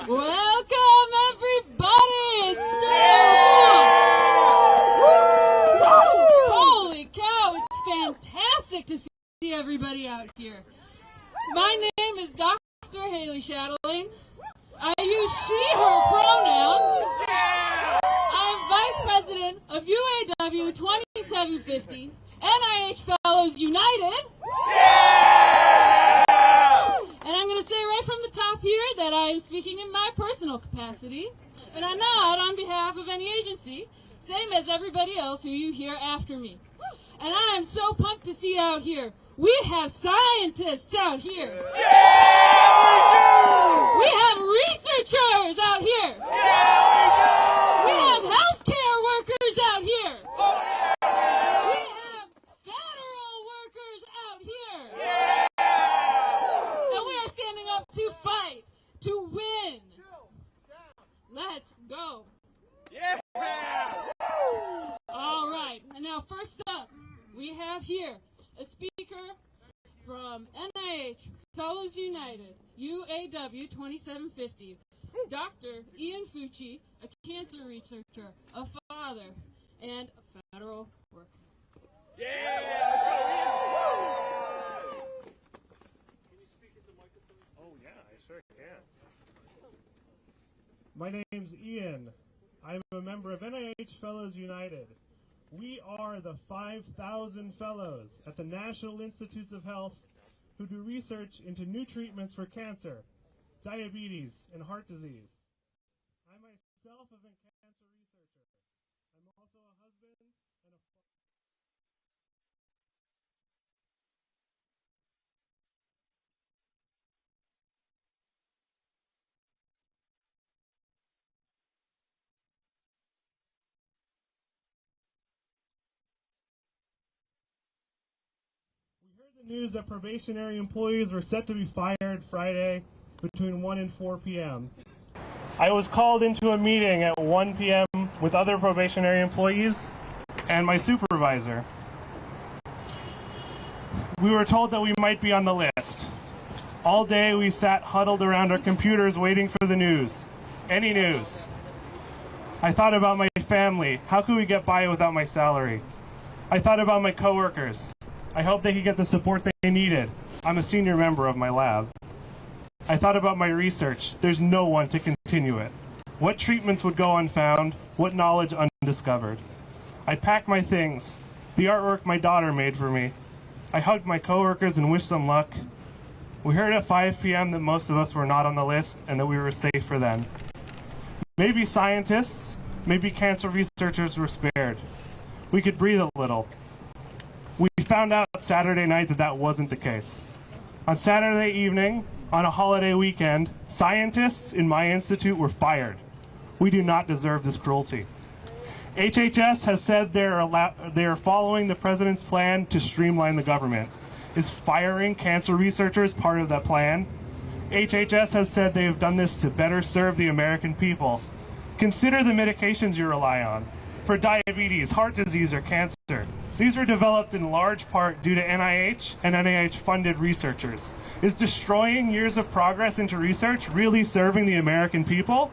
Welcome, everybody! It's so cool! Holy cow, it's fantastic to see everybody out here. My name is Dr. Haley Chatelaine. I use she, her pronouns. I'm Vice President of UAW 2750, NIH Fellows United. And I'm going to say right from the top here that I am speaking in my personal capacity, and I'm not on behalf of any agency, same as everybody else who you hear after me. And I am so pumped to see out here. We have scientists out here. We have researchers out here. We have healthcare workers out here. We have federal workers out here. And we are standing up to fight, to win. Let's go. Yeah! All right, and now first up, we have here a speaker from NIH Fellows United, UAW 2750, Dr. Ian Fucci, a cancer researcher, a father, and a federal worker. Yeah! Can you speak at the microphone? Oh, yeah, I sure can. My name's Ian. I'm a member of NIH Fellows United. We are the 5,000 fellows at the National Institutes of Health who do research into new treatments for cancer, diabetes, and heart disease. I myself am a cancer researcher. I'm also a husband and a father. We heard the news that probationary employees were set to be fired Friday between 1 and 4 p.m. I was called into a meeting at 1 p.m. with other probationary employees and my supervisor. We were told that we might be on the list. All day we sat huddled around our computers waiting for the news. Any news. I thought about my family. How could we get by without my salary? I thought about my coworkers. I hoped they could get the support they needed. I'm a senior member of my lab. I thought about my research. There's no one to continue it. What treatments would go unfound? What knowledge undiscovered? I packed my things, the artwork my daughter made for me. I hugged my coworkers and wished them luck. We heard at 5 p.m. that most of us were not on the list and that we were safe for then. Maybe scientists, maybe cancer researchers were spared. We could breathe a little. We found out Saturday night that that wasn't the case. On Saturday evening, on a holiday weekend, scientists in my institute were fired. We do not deserve this cruelty. HHS has said they are following the president's plan to streamline the government. Is firing cancer researchers part of that plan? HHS has said they have done this to better serve the American people. Consider the medications you rely on for diabetes, heart disease, or cancer. These were developed in large part due to NIH and NIH-funded researchers. Is destroying years of progress into research really serving the American people?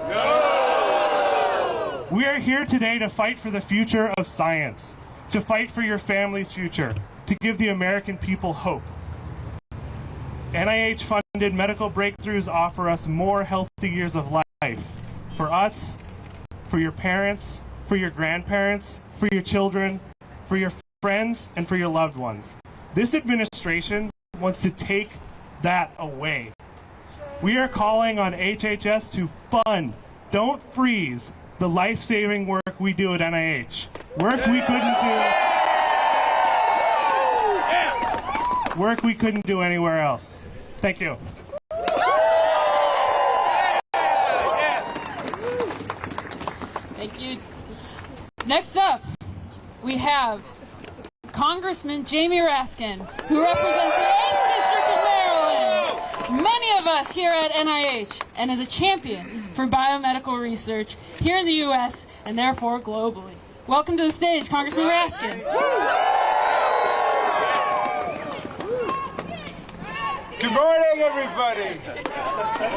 No! We are here today to fight for the future of science, to fight for your family's future, to give the American people hope. NIH-funded medical breakthroughs offer us more healthy years of life. For us, for your parents, for your grandparents, for your children, for your friends, and for your loved ones. This administration wants to take that away. We are calling on HHS to fund, don't freeze, the life-saving work we do at NIH. Work we couldn't do anywhere else. Thank you. Thank you. Next up, we have Congressman Jamie Raskin, who represents the 8th District of Maryland. Many of us here at NIH, and is a champion for biomedical research here in the U.S. and therefore globally. Welcome to the stage, Congressman Raskin. Good morning, everybody.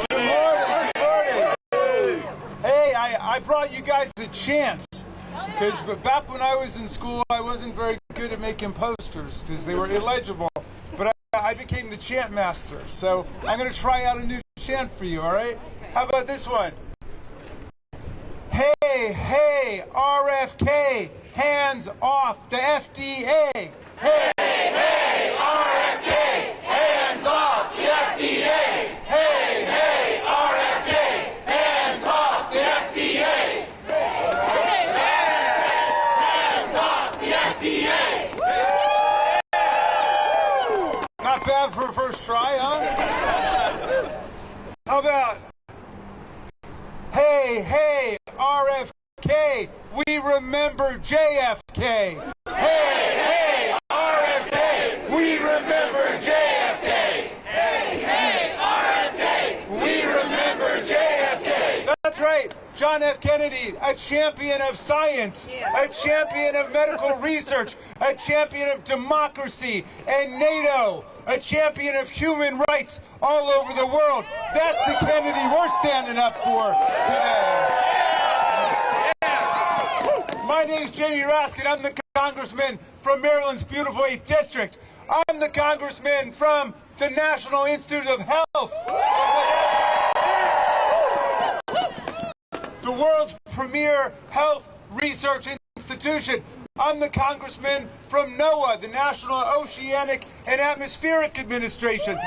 Good morning. Good morning. I brought you guys a chant. Because back when I was in school, I wasn't very good at making posters because they were illegible. But I became the chant master. So I'm going to try out a new chant for you, all right? How about this one? Hey, hey, RFK, hands off the FDA. Hey, hey, RFK, hands off the FDA. Hey, hey, RFK, hands off the FDA. Hands off the FDA. Not bad for a first try, huh? How about, hey, hey, RFK, we remember JFK. Hey, hey, RFK, we remember JFK. Hey, hey, RFK, we remember JFK. That's right, John F. Kennedy, a champion of science, a champion of medical research, a champion of democracy and NATO, a champion of human rights all over the world. That's the Kennedy we're standing up for today. My name's Jamie Raskin. I'm the congressman from Maryland's beautiful 8th District. I'm the congressman from the National Institute of Health, the world's premier health research institution. I'm the congressman from NOAA, the National Oceanic and Atmospheric Administration.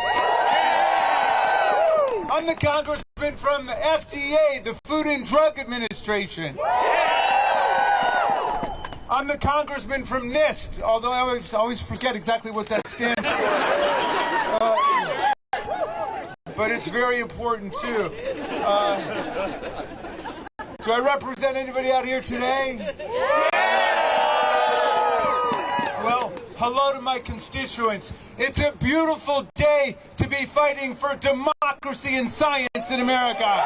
I'm the congressman from the FDA, the Food and Drug Administration. I'm the congressman from NIST, although I always forget exactly what that stands for. But it's very important, too. Do I represent anybody out here today? Well, hello to my constituents. It's a beautiful day to be fighting for democracy and science in America.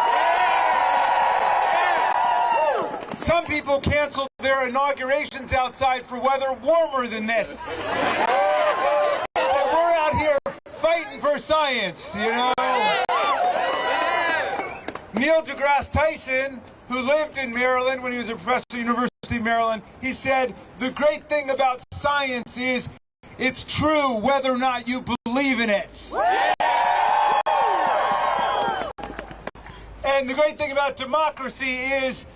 Some people canceled their inaugurations outside for weather warmer than this. But we're out here fighting for science, you know. Neil deGrasse Tyson, who lived in Maryland when he was a professor at the University of Maryland, he said, the great thing about science is it's true whether or not you believe in it. And the great thing about democracy is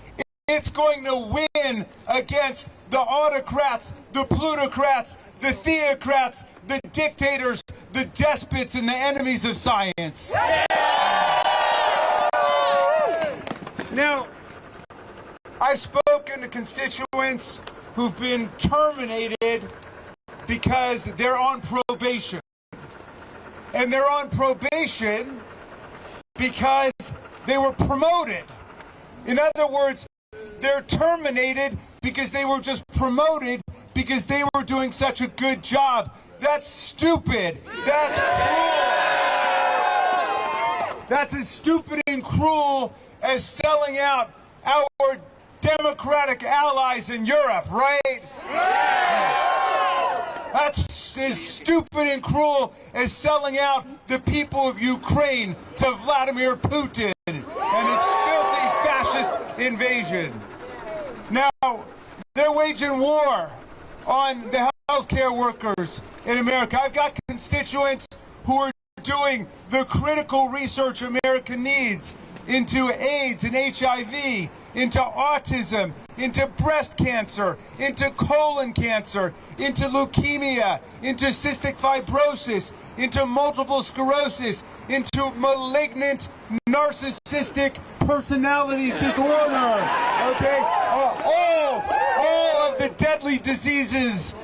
it's going to win against the autocrats, the plutocrats, the theocrats, the dictators, the despots, and the enemies of science. Now, I've spoken to constituents who've been terminated because they're on probation. And they're on probation because they were promoted. In other words, they're terminated because they were just promoted because they were doing such a good job. That's stupid. That's cruel. That's as stupid and cruel as selling out our democratic allies in Europe, right? That's as stupid and cruel as selling out the people of Ukraine to Vladimir Putin and his filthy fascist invasion. Now, they're waging war on the healthcare workers in America. I've got constituents who are doing the critical research America needs into AIDS and HIV, into autism, into breast cancer, into colon cancer, into leukemia, into cystic fibrosis, into multiple sclerosis, into malignant narcissistic personality disorder, okay? All of the deadly diseases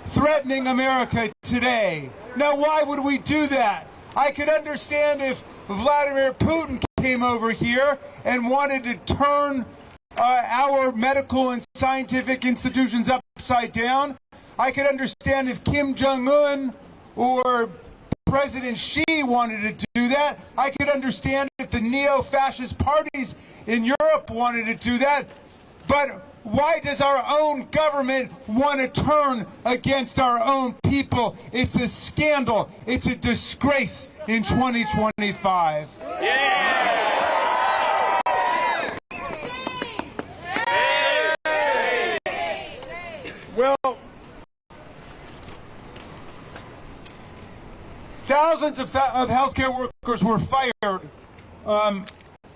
threatening America today. Now, why would we do that? I could understand if Vladimir Putin came over here and wanted to turn our medical and scientific institutions upside down. I could understand if Kim Jong-un or President Xi wanted to do that. I could understand if the neo-fascist parties in Europe wanted to do that. But why does our own government want to turn against our own people? It's a scandal. It's a disgrace in 2025. Well, thousands of healthcare workers were fired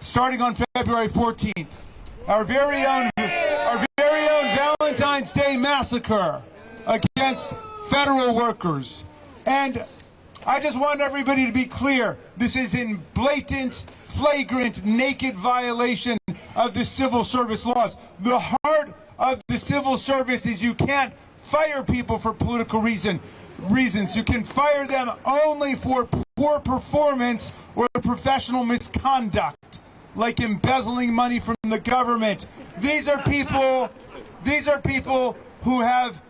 starting on February 14th. Our very own Valentine's Day massacre against federal workers. And I just want everybody to be clear. This is in blatant, flagrant, naked violation of the civil service laws. The heart of the civil service is you can't fire people for political reasons. You can fire them only for poor performance or professional misconduct, like embezzling money from the government. These are people who have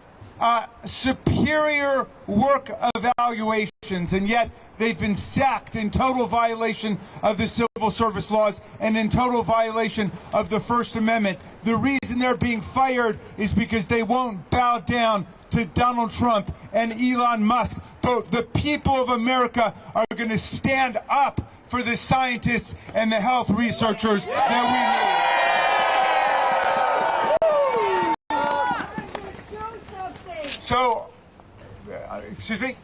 superior work evaluations, and yet they've been sacked in total violation of the civil service laws and in total violation of the First Amendment. The reason they're being fired is because they won't bow down to Donald Trump and Elon Musk. But the people of America are going to stand up for the scientists and the health researchers that we need. So, excuse me?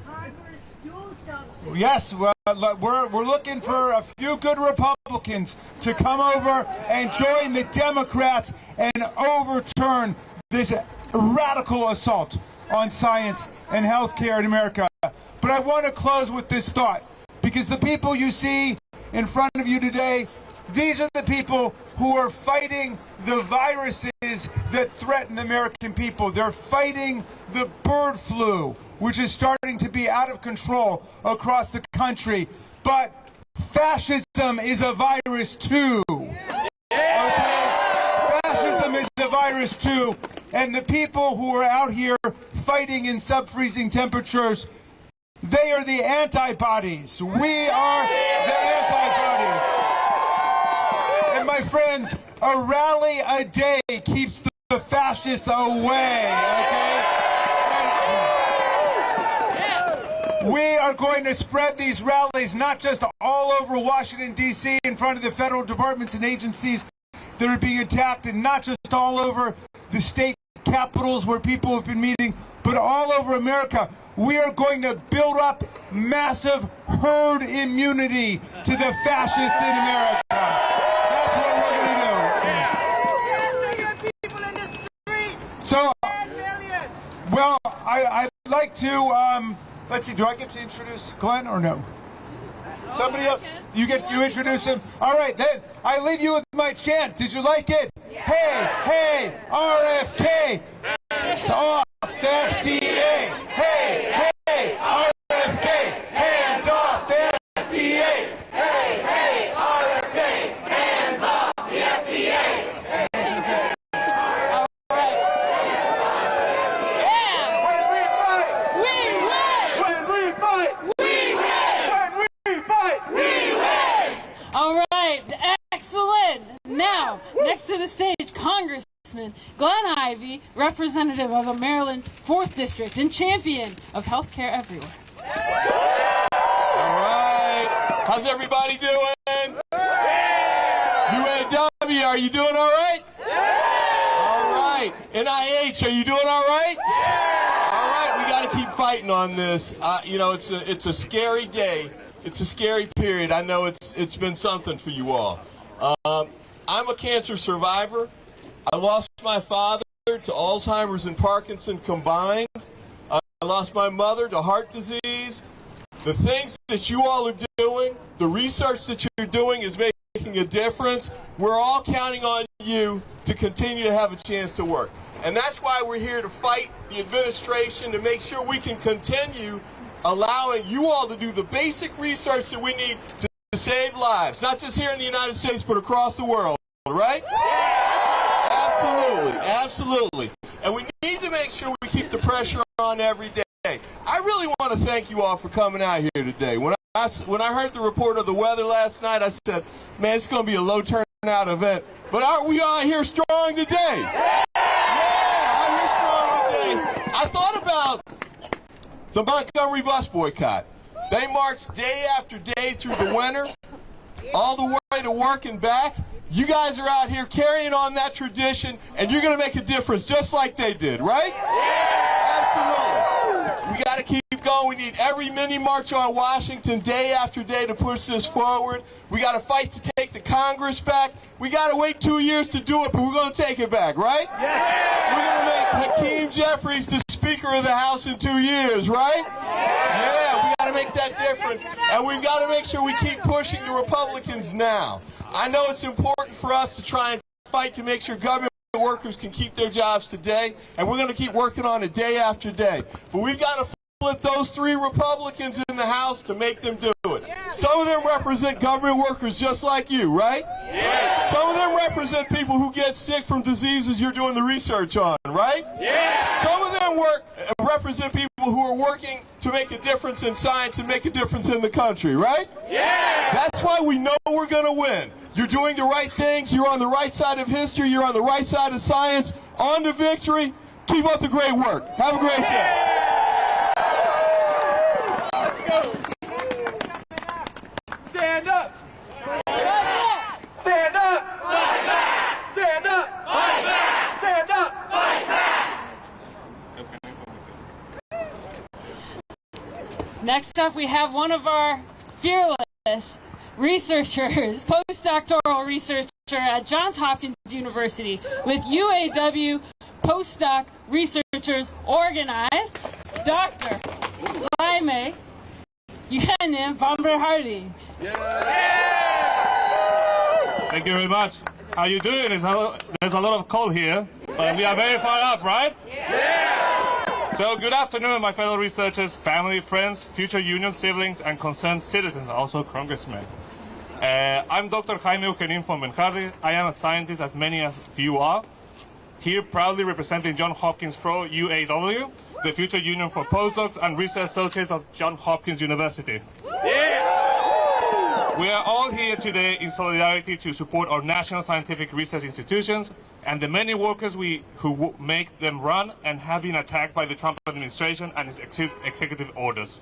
Congress, do something. Yes, well, we're looking for a few good Republicans to come over and join the Democrats and overturn this radical assault on science and healthcare in America. But I want to close with this thought, because the people you see in front of you today, these are the people who are fighting the viruses that threaten the American people. They're fighting the bird flu, which is starting to be out of control across the country. But fascism is a virus too. Okay? Fascism is a virus too. And the people who are out here fighting in sub-freezing temperatures, they are the antibodies. We are the antibodies. And my friends, a rally a day keeps the fascists away, okay? And we are going to spread these rallies not just all over Washington, D.C., in front of the federal departments and agencies that are being attacked, and not just all over the state capitals where people have been meeting, but all over America. We are going to build up massive herd immunity to the fascists in America. That's what we're going to do. 10 million people in the streets. So, 10 million. well, I'd like to, let's see, do I get to introduce Glenn or no? Somebody else? You introduce him? All right, then I leave you with my chant. Did you like it? Hey, hey, RFK. It's off the FDA. Hey, hey, RFK. Hands off the FDA. Hey, hey, RFK. Hands off the FDA. All right. Yeah. We win. When we fight, We win. when we fight, We win. All right. Excellent. Now, next to the stage, Congressman Glenn Ivey, representative of Maryland's 4th District and champion of healthcare everywhere. All right. How's everybody doing? UAW, are you doing all right? All right. NIH, are you doing all right? All right. We got to keep fighting on this. You know, it's a scary day. It's a scary period. I know it's been something for you all. I'm a cancer survivor. I lost my father to Alzheimer's and Parkinson combined. I lost my mother to heart disease. The things that you all are doing, the research that you're doing is making a difference. We're all counting on you to continue to have a chance to work. And that's why we're here to fight the administration to make sure we can continue allowing you all to do the basic research that we need to save lives, not just here in the United States, but across the world, right? Absolutely, absolutely. And we need to make sure we keep the pressure on every day. I really want to thank you all for coming out here today. When I heard the report of the weather last night, I said, man, it's going to be a low turnout event. But aren't we all here strong today? Yeah, I'm here strong today. I thought about the Montgomery bus boycott. They marched day after day through the winter, all the way to work and back. You guys are out here carrying on that tradition, and you're going to make a difference just like they did, right? Absolutely. We got to keep going. We need every mini march on Washington day after day to push this forward. We got to fight to take the Congress back. We got to wait 2 years to do it, but we're going to take it back, right? We're going to make Hakeem Jeffries the Speaker of the House in 2 years, right? Yeah, we got to make that difference. And we've got to make sure we keep pushing the Republicans now. I know it's important for us to try and fight to make sure government workers can keep their jobs today, and we're going to keep working on it day after day. But we've got to flip those 3 Republicans in the House to make them do it. Some of them represent government workers just like you, right? Some of them represent people who get sick from diseases you're doing the research on, right? Some of them represent people who are working to make a difference in science and make a difference in the country, right? That's why we know we're going to win. You're doing the right things. You're on the right side of history. You're on the right side of science. On to victory. Keep up the great work. Have a great day. Let's go. Stand up. Stand up. Fight back. Stand up. Fight back. Stand up. Fight back. Next up, we have one of our fearless researchers, postdoctoral researcher at Johns Hopkins University with UAW postdoc researchers organized, Dr. Jaime Van Hollen. Thank you very much. How you doing? There's a lot of cold here, but we are very far up, right? So good afternoon, my fellow researchers, family, friends, future union siblings, and concerned citizens, also congressmen. I'm Dr. Jaime Van Hollen. I am a scientist, as many of you are, here proudly representing Johns Hopkins Pro UAW, the future union for postdocs and research associates of Johns Hopkins University. We are all here today in solidarity to support our national scientific research institutions and the many workers who make them run and have been attacked by the Trump administration and its executive orders.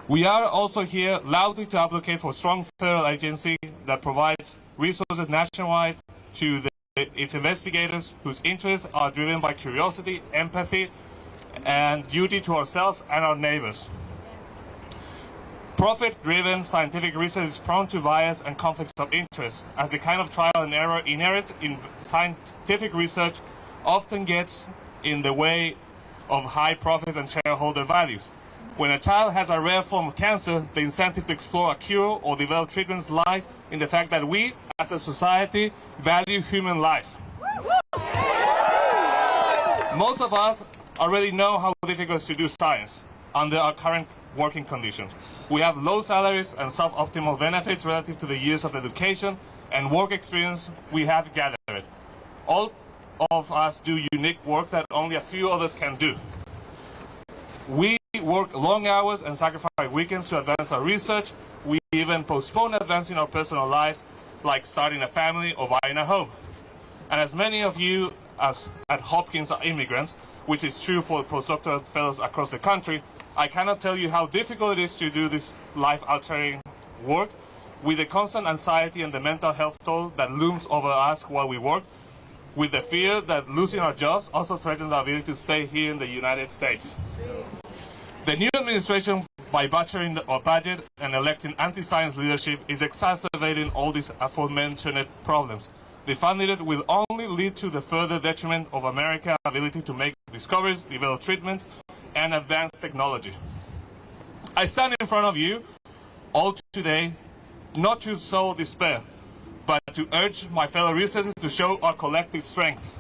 We are also here loudly to advocate for a strong federal agency that provides resources nationwide to its investigators whose interests are driven by curiosity, empathy, and duty to ourselves and our neighbors. Profit-driven scientific research is prone to bias and conflicts of interest, as the kind of trial and error inherent in scientific research often gets in the way of high profits and shareholder values. When a child has a rare form of cancer, the incentive to explore a cure or develop treatments lies in the fact that we, as a society, value human life. Most of us already know how difficult it is to do science under our current working conditions. We have low salaries and suboptimal benefits relative to the years of education and work experience we have gathered. All of us do unique work that only a few others can do. We work long hours and sacrifice weekends to advance our research. We even postpone advancing our personal lives, like starting a family or buying a home. And as many of you at Hopkins are immigrants, which is true for postdoctoral fellows across the country, I cannot tell you how difficult it is to do this life-altering work with the constant anxiety and the mental health toll that looms over us while we work, with the fear that losing our jobs also threatens our ability to stay here in the United States. The new administration, by butchering our budget and electing anti-science leadership, is exacerbating all these aforementioned problems. The funding it will only lead to the further detriment of America's ability to make discoveries, develop treatments, and advance technology. I stand in front of you all today not to sow despair, but to urge my fellow researchers to show our collective strength.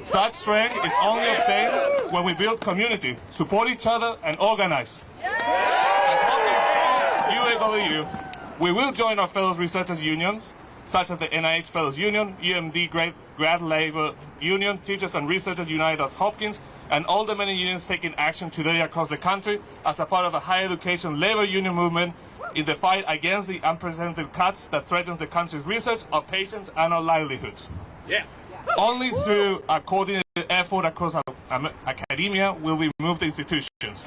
Such strength is only obtained when we build community, support each other, and organize. As Hopkins UAW, we will join our fellow researchers unions, such as the NIH Fellows Union, UMD Grad Labor Union, Teachers and Researchers United at Hopkins, and all the many unions taking action today across the country as a part of a higher education labor union movement in the fight against the unprecedented cuts that threatens the country's research, our patients, and our livelihoods. Only through a coordinated effort across academia will we move the institutions.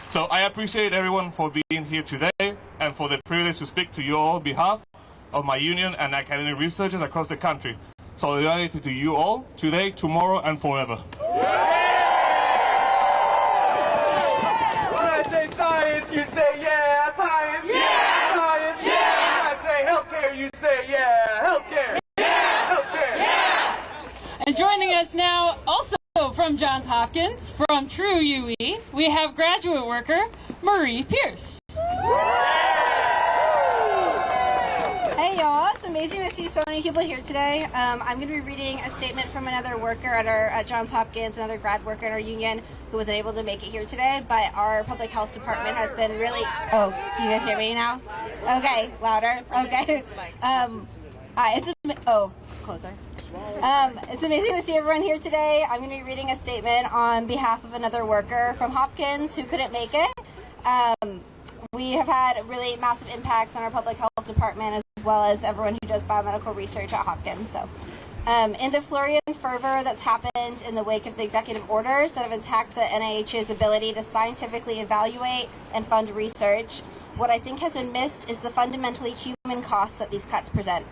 So I appreciate everyone for being here today and for the privilege to speak to you all on behalf. of my union and academic researchers across the country. Solidarity to you all, today, tomorrow, and forever. When I say science, you say yeah, science. Yeah. Science. Yeah. When I say healthcare, you say yeah, healthcare. Yeah. Healthcare. Yeah. And joining us now, also from Johns Hopkins, from True UE, we have graduate worker Marie Pierce. Hey y'all, it's amazing to see so many people here today. I'm going to be reading a statement from another worker at Johns Hopkins, another grad worker in our union who wasn't able to make it here today, but our public health department has been really... Oh, can you guys hear me now? Okay, louder. Okay. Closer. It's amazing to see everyone here today. I'm going to be reading a statement on behalf of another worker from Hopkins who couldn't make it. We have had really massive impacts on our public health department as well as everyone who does biomedical research at Hopkins. So, in the flurry and fervor that's happened in the wake of the executive orders that have attacked the NIH's ability to scientifically evaluate and fund research, what I think has been missed is the fundamentally human costs that these cuts present.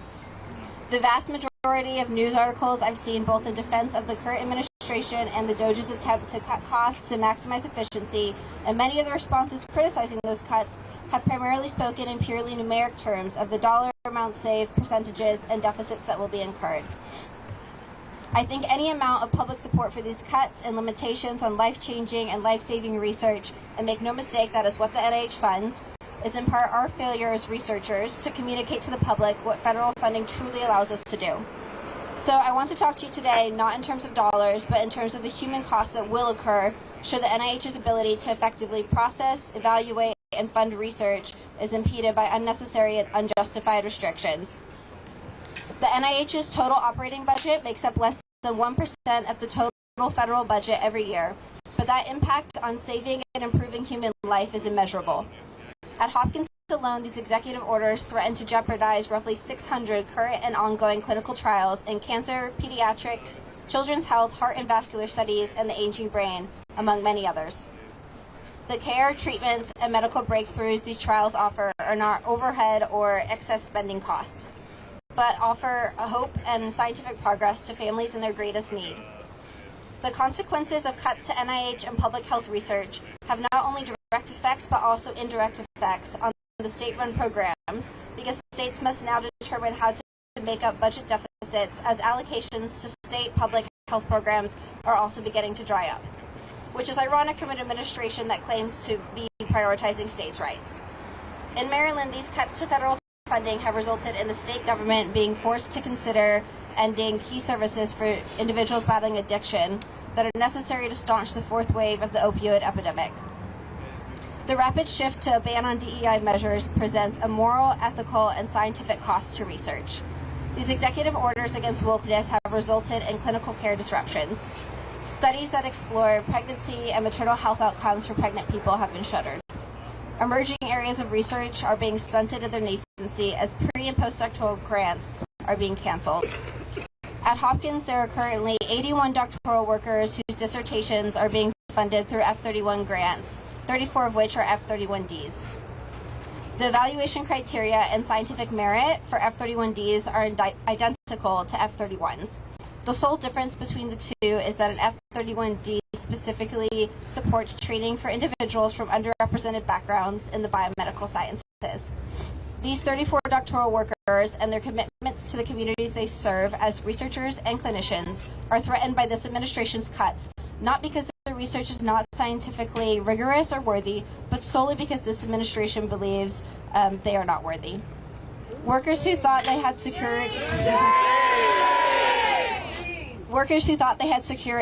The vast majority of news articles I've seen both in defense of the current administration and the DOGE's attempt to cut costs to maximize efficiency, and many of the responses criticizing those cuts have primarily spoken in purely numeric terms of the dollar amount saved, percentages, and deficits that will be incurred. I think any amount of public support for these cuts and limitations on life-changing and life-saving research, and make no mistake, that is what the NIH funds, is in part our failure as researchers to communicate to the public what federal funding truly allows us to do. So I want to talk to you today not in terms of dollars, but in terms of the human costs that will occur should the NIH's ability to effectively process, evaluate, and fund research is impeded by unnecessary and unjustified restrictions. The NIH's total operating budget makes up less than 1% of the total federal budget every year, but that impact on saving and improving human life is immeasurable. At Hopkins alone, these executive orders threaten to jeopardize roughly 600 current and ongoing clinical trials in cancer, pediatrics, children's health, heart and vascular studies, and the aging brain, among many others. The care, treatments, and medical breakthroughs these trials offer are not overhead or excess spending costs, but offer a hope and scientific progress to families in their greatest need. The consequences of cuts to NIH and public health research have not only direct effects but also indirect effects on the state-run programs, because states must now determine how to make up budget deficits as allocations to state public health programs are also beginning to dry up, which is ironic from an administration that claims to be prioritizing states' rights. In Maryland, these cuts to federal funding have resulted in the state government being forced to consider ending key services for individuals battling addiction that are necessary to staunch the fourth wave of the opioid epidemic. The rapid shift to a ban on DEI measures presents a moral, ethical, and scientific cost to research. These executive orders against wokeness have resulted in clinical care disruptions. Studies that explore pregnancy and maternal health outcomes for pregnant people have been shuttered. Emerging areas of research are being stunted at their nascency as pre- and postdoctoral grants are being canceled. At Hopkins, there are currently 81 doctoral workers whose dissertations are being funded through F-31 grants, 34 of which are F-31Ds. The evaluation criteria and scientific merit for F-31Ds are identical to F-31s. The sole difference between the two is that an F-31D specifically supports training for individuals from underrepresented backgrounds in the biomedical sciences. These 34 doctoral workers and their commitments to the communities they serve as researchers and clinicians are threatened by this administration's cuts, not because the research is not scientifically rigorous or worthy, but solely because this administration believes they are not worthy. Workers who thought they had secured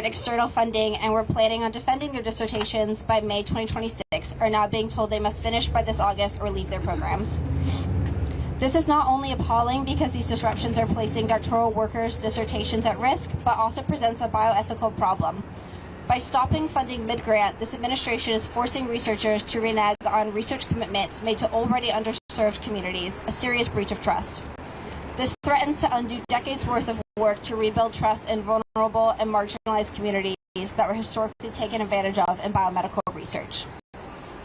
external funding and were planning on defending their dissertations by May 2026 are now being told they must finish by this August or leave their programs. This is not only appalling because these disruptions are placing doctoral workers' dissertations at risk, but also presents a bioethical problem. By stopping funding mid-grant, this administration is forcing researchers to renege on research commitments made to already underserved communities, a serious breach of trust. This threatens to undo decades' worth of work to rebuild trust in vulnerable and marginalized communities that were historically taken advantage of in biomedical research.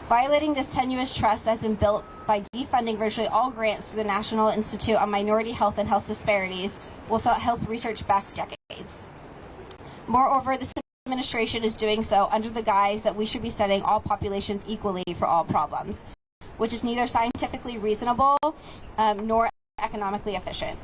Violating this tenuous trust has been built by defunding virtually all grants through the National Institute on Minority Health and Health Disparities, will set health research back decades. Moreover, this administration is doing so under the guise that we should be setting all populations equally for all problems, which is neither scientifically reasonable nor economically efficient.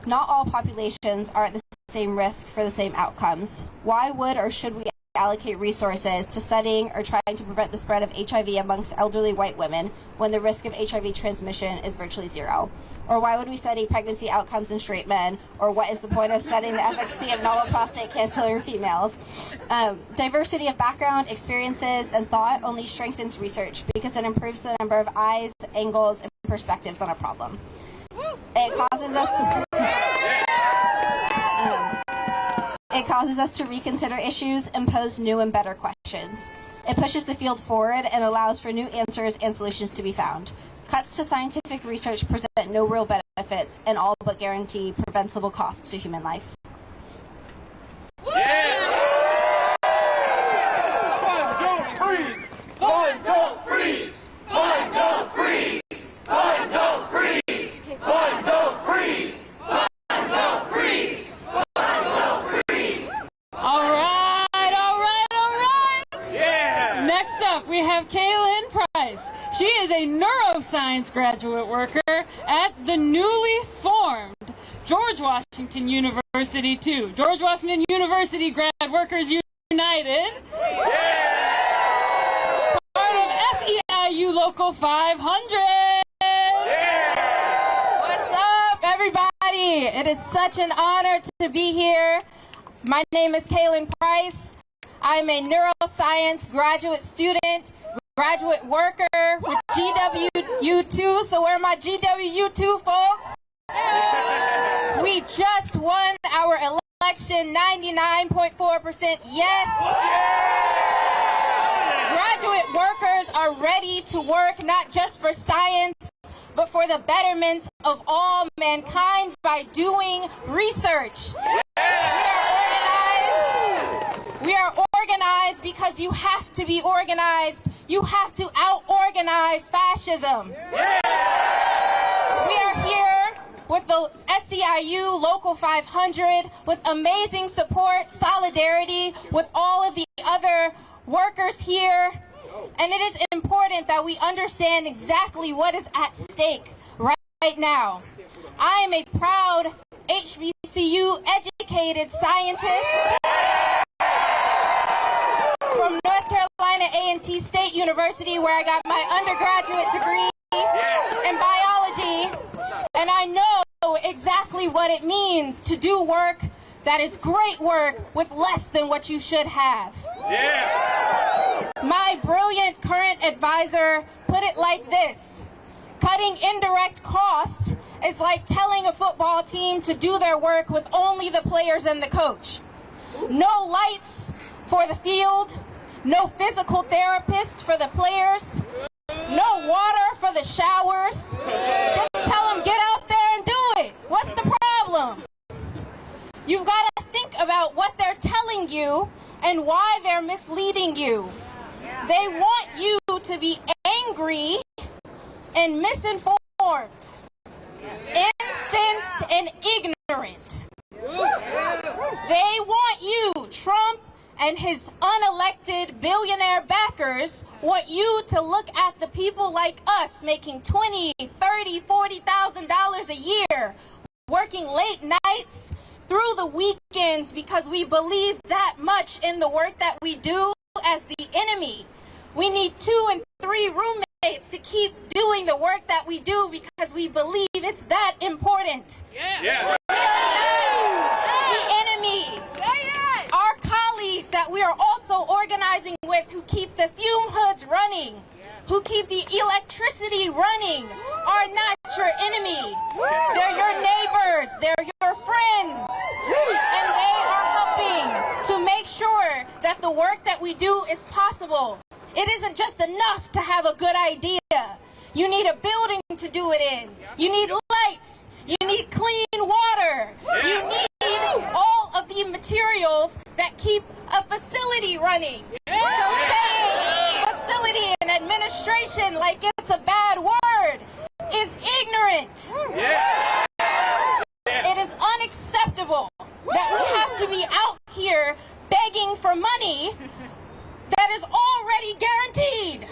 Not all populations are at the same risk for the same outcomes. Why would or should we allocate resources to studying or trying to prevent the spread of HIV amongst elderly white women when the risk of HIV transmission is virtually zero? Or why would we study pregnancy outcomes in straight men? Or what is the point of studying the efficacy of novel prostate cancer in females? Diversity of background, experiences, and thought only strengthens research because it improves the number of eyes, angles, and perspectives on a problem. It causes us to reconsider issues and pose new and better questions. It pushes the field forward and allows for new answers and solutions to be found. Cuts to scientific research present no real benefits and all but guarantee preventable costs to human life. Yeah! Fun, don't freeze! Fun, don't freeze! Fun, don't freeze! Fun, don't freeze! Fun, don't freeze! Fun, don't freeze! Fun, don't freeze! All right. Yeah! Next up, we have Kaylin Price. She is a neuroscience graduate worker at the newly formed George Washington University 2. George Washington University Grad Workers United. Yeah! Part of SEIU Local 500. Yeah! What's up, everybody? It is such an honor to be here. My name is Kaylin Price. I'm a neuroscience graduate student, graduate worker with GWU2. So where are my GWU2 folks? We just won our election, 99.4% yes. Graduate workers are ready to work not just for science, but for the betterment of all mankind by doing research. We are organized because you have to be organized. You have to out-organize fascism. We are here with the SEIU Local 500 with amazing support, solidarity with all of the other workers here. And it is important that we understand exactly what is at stake right now. I am a proud HBCU educated scientist from North Carolina A&T State University, where I got my undergraduate degree in biology, and I know exactly what it means to do work that is great work with less than what you should have. My brilliant current advisor put it like this: cutting indirect costs is like telling a football team to do their work with only the players and the coach. No lights for the field, no physical therapist for the players, no water for the showers. Just tell them, get out there and do it. What's the problem? You've got to think about what they're telling you and why they're misleading you. They want you to be angry and misinformed, incensed and ignorant. They want you, Trump and his unelected billionaire backers, want you to look at the people like us making $20,000, $30,000, $40,000 a year, working late nights through the weekends because we believe that much in the work that we do as the enemy. We need 2 and 3 roommates to keep doing the work that we do because we believe it's that important. We are not the enemy. Our colleagues that we are also organizing with, who keep the fume hoods running, who keep the electricity running, are not your enemy. They're your neighbors, they're your friends, and they are helping to make sure that the work that we do is possible. It isn't just enough to have a good idea. You need a building to do it in. You need lights. You need clean water. You need all of the materials that keep a facility running. So saying facility accountability and administration like it's a bad word is ignorant. Yeah. It is unacceptable that we have to be out here begging for money that is already guaranteed.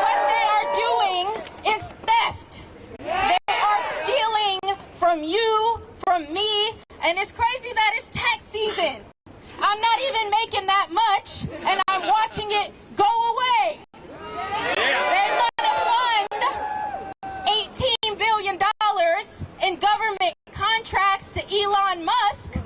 What they are doing is theft. They are stealing from you, from me, and it's crazy that it's tax season. I'm not even making that much, and I'm watching it go away. They want to fund $18 billion in government contracts to Elon Musk. But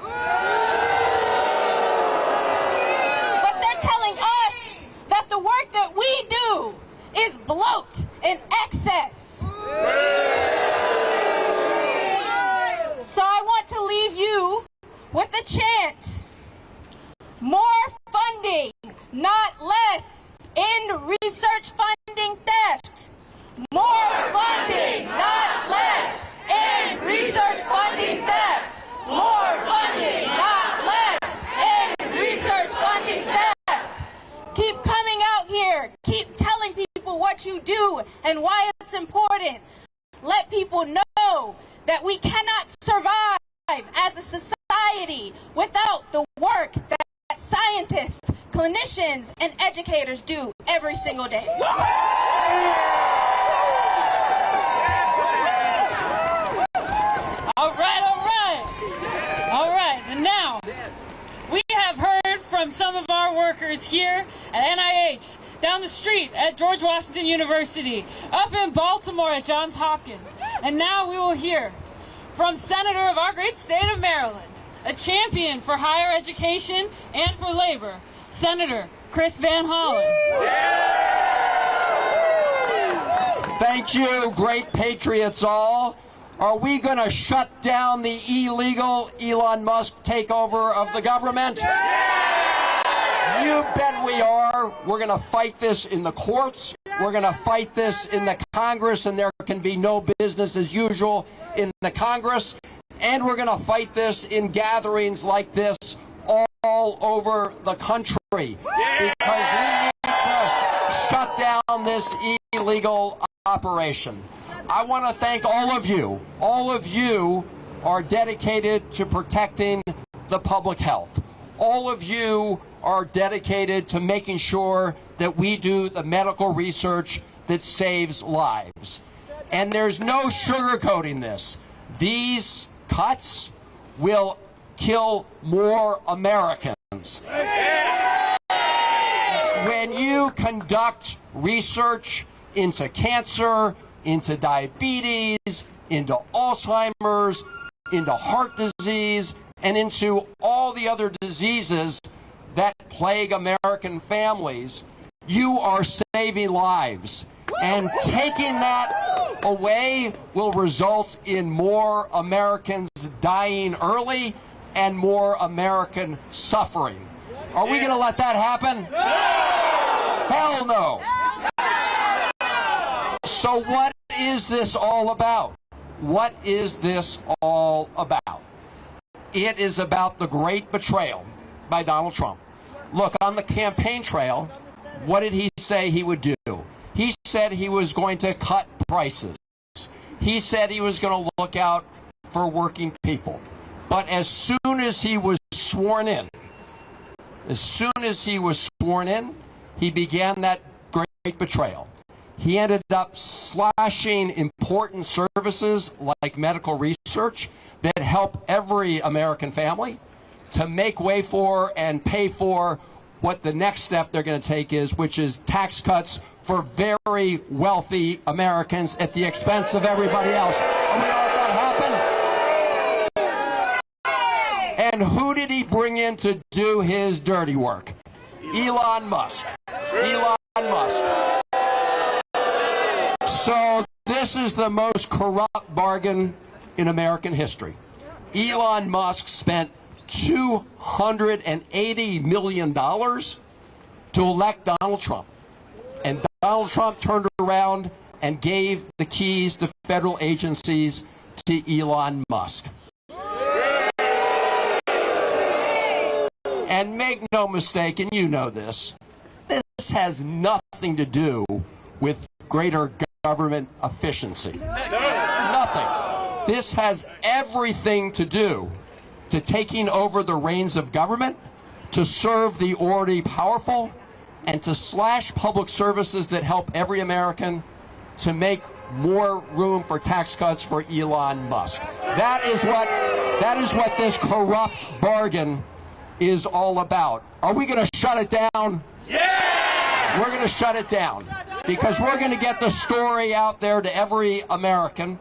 they're telling us that the work that we do is bloat and excess. So I want to leave you with a chant. More funding, not less, end research funding theft. More funding, not less, end research funding theft. More funding, not less, end research funding theft. Keep coming out here. Keep telling people what you do and why it's important. Let people know that we cannot survive as a society without the work that scientists, clinicians, and educators do every single day. All right, and now we have heard from some of our workers here at NIH, down the street at George Washington University, up in Baltimore at Johns Hopkins, and now we will hear from Senator of our great state of Maryland, a champion for higher education and for labor, Senator Chris Van Hollen. Thank you, great patriots all. Are we going to shut down the illegal Elon Musk takeover of the government? You bet we are. We're going to fight this in the courts. We're going to fight this in the Congress, and there can be no business as usual in the Congress. And we're going to fight this in gatherings like this all over the country, because we need to shut down this illegal operation. I want to thank all of you. All of you are dedicated to protecting the public health. All of you are dedicated to making sure that we do the medical research that saves lives. And there's no sugarcoating this. These cuts will kill more Americans. When you conduct research into cancer, into diabetes, into Alzheimer's, into heart disease, and into all the other diseases that plague American families, you are saving lives. And taking that away will result in more Americans dying early and more American suffering. Are we going to let that happen? Hell no. So what is this all about? What is this all about? It is about the great betrayal by Donald Trump. Look, on the campaign trail, what did he say he would do? He said he was going to cut prices. He said he was going to look out for working people. But as soon as he was sworn in, he began that great betrayal. He ended up slashing important services like medical research that help every American family to make way for and pay for what the next step they're going to take is, which is tax cuts for very wealthy Americans at the expense of everybody else. And we all let that happen. And who did he bring in to do his dirty work? Elon Musk. Elon Musk. So this is the most corrupt bargain in American history. Elon Musk spent $280 million to elect Donald Trump. And Donald Trump turned around and gave the keys to federal agencies to Elon Musk. And make no mistake, and you know this, has nothing to do with greater government efficiency. Nothing. This has everything to do to taking over the reins of government, to serve the already powerful, and to slash public services that help every American, to make more room for tax cuts for Elon Musk. That is what this corrupt bargain is all about. Are we going to shut it down? Yeah! We're going to shut it down because we're going to get the story out there to every American.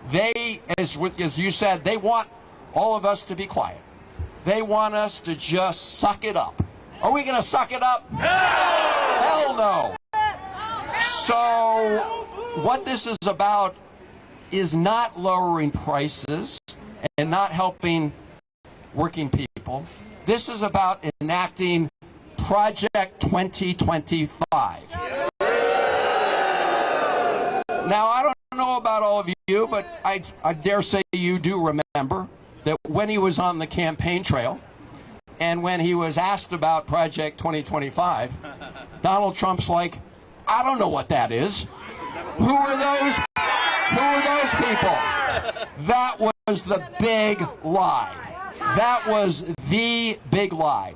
They, as you said, they want all of us to be quiet. They want us to just suck it up. Are we going to suck it up? No! Hell no! So what this is about is not lowering prices and not helping working people. This is about enacting Project 2025. Now, I don't know about all of you, but I dare say you do remember that when he was on the campaign trail and when he was asked about Project 2025, Donald Trump's like, I don't know what that is. Who are those people? That was the big lie. That was the big lie.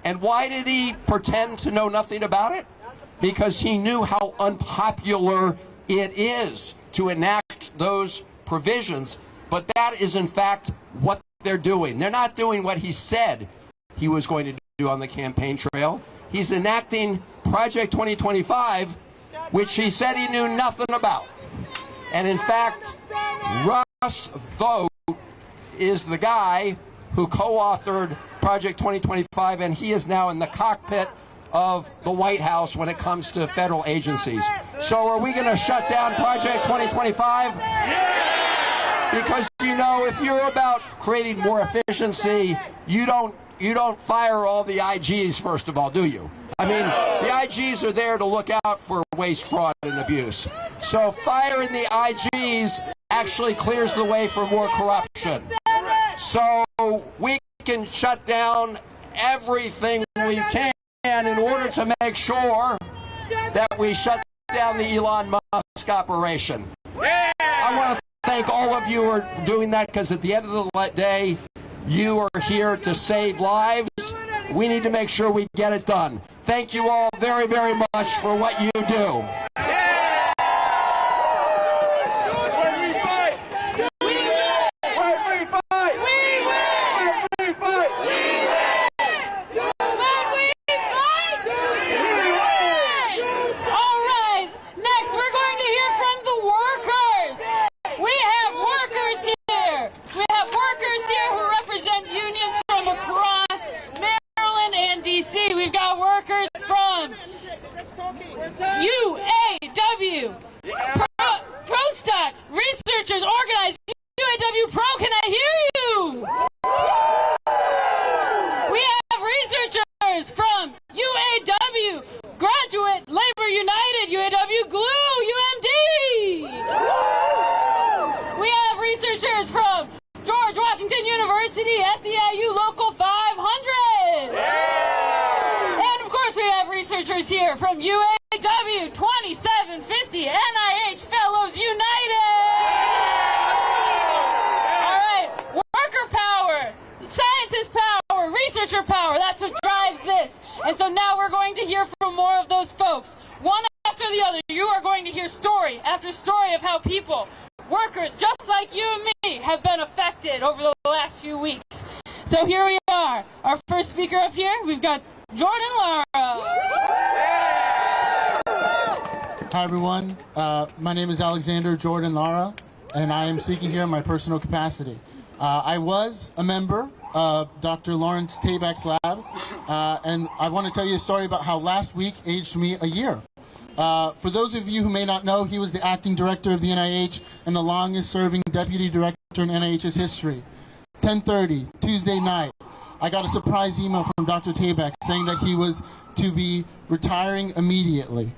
And why did he pretend to know nothing about it? Because he knew how unpopular it is to enact those provisions. But that is, in fact, what they're doing. They're not doing what he said he was going to do on the campaign trail. He's enacting Project 2025, which he said he knew nothing about. And in fact, Russ Vought is the guy who co-authored Project 2025, and he is now in the cockpit of the White House when it comes to federal agencies. So are we going to shut down Project 2025? Because, you know, if you're about creating more efficiency, you don't fire all the IGs, first of all, do you? I mean, the IGs are there to look out for waste, fraud, and abuse. So firing the IGs actually clears the way for more corruption. So we can shut down everything we can in order to make sure that we shut down the Elon Musk operation. I want to thank all of you for doing that, because at the end of the day, you are here to save lives. We need to make sure we get it done. Thank you all very, very much for what you do. UAW, Pro-Stocks, researchers organized UAW Pro, can I hear you? We have researchers from UAW, Graduate Labor United, UAW Glue, UMD. We have researchers from George Washington University, SEIU Local 500. And of course we have researchers here from UAW 2750, NIH Fellows United! All right, worker power, scientist power, researcher power, that's what drives this. And so now we're going to hear from more of those folks. One after the other, you are going to hear story after story of how people, workers just like you and me, have been affected over the last few weeks. So here we are. Our first speaker up here, we've got Jordan Lara. Hi everyone, my name is Alexander Jordan Lara, and I am speaking here in my personal capacity. I was a member of Dr. Lawrence Tabak's lab, and I want to tell you a story about how last week aged me a year. For those of you who may not know, he was the acting director of the NIH and the longest serving deputy director in NIH's history. 10:30, Tuesday night, I got a surprise email from Dr. Tabak saying that he was to be retiring immediately.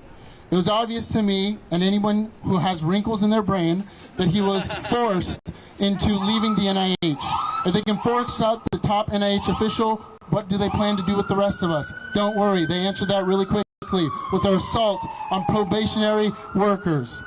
It was obvious to me and anyone who has wrinkles in their brain that he was forced into leaving the NIH. If they can force out the top NIH official, what do they plan to do with the rest of us? Don't worry, they answered that really quick. with our assault on probationary workers.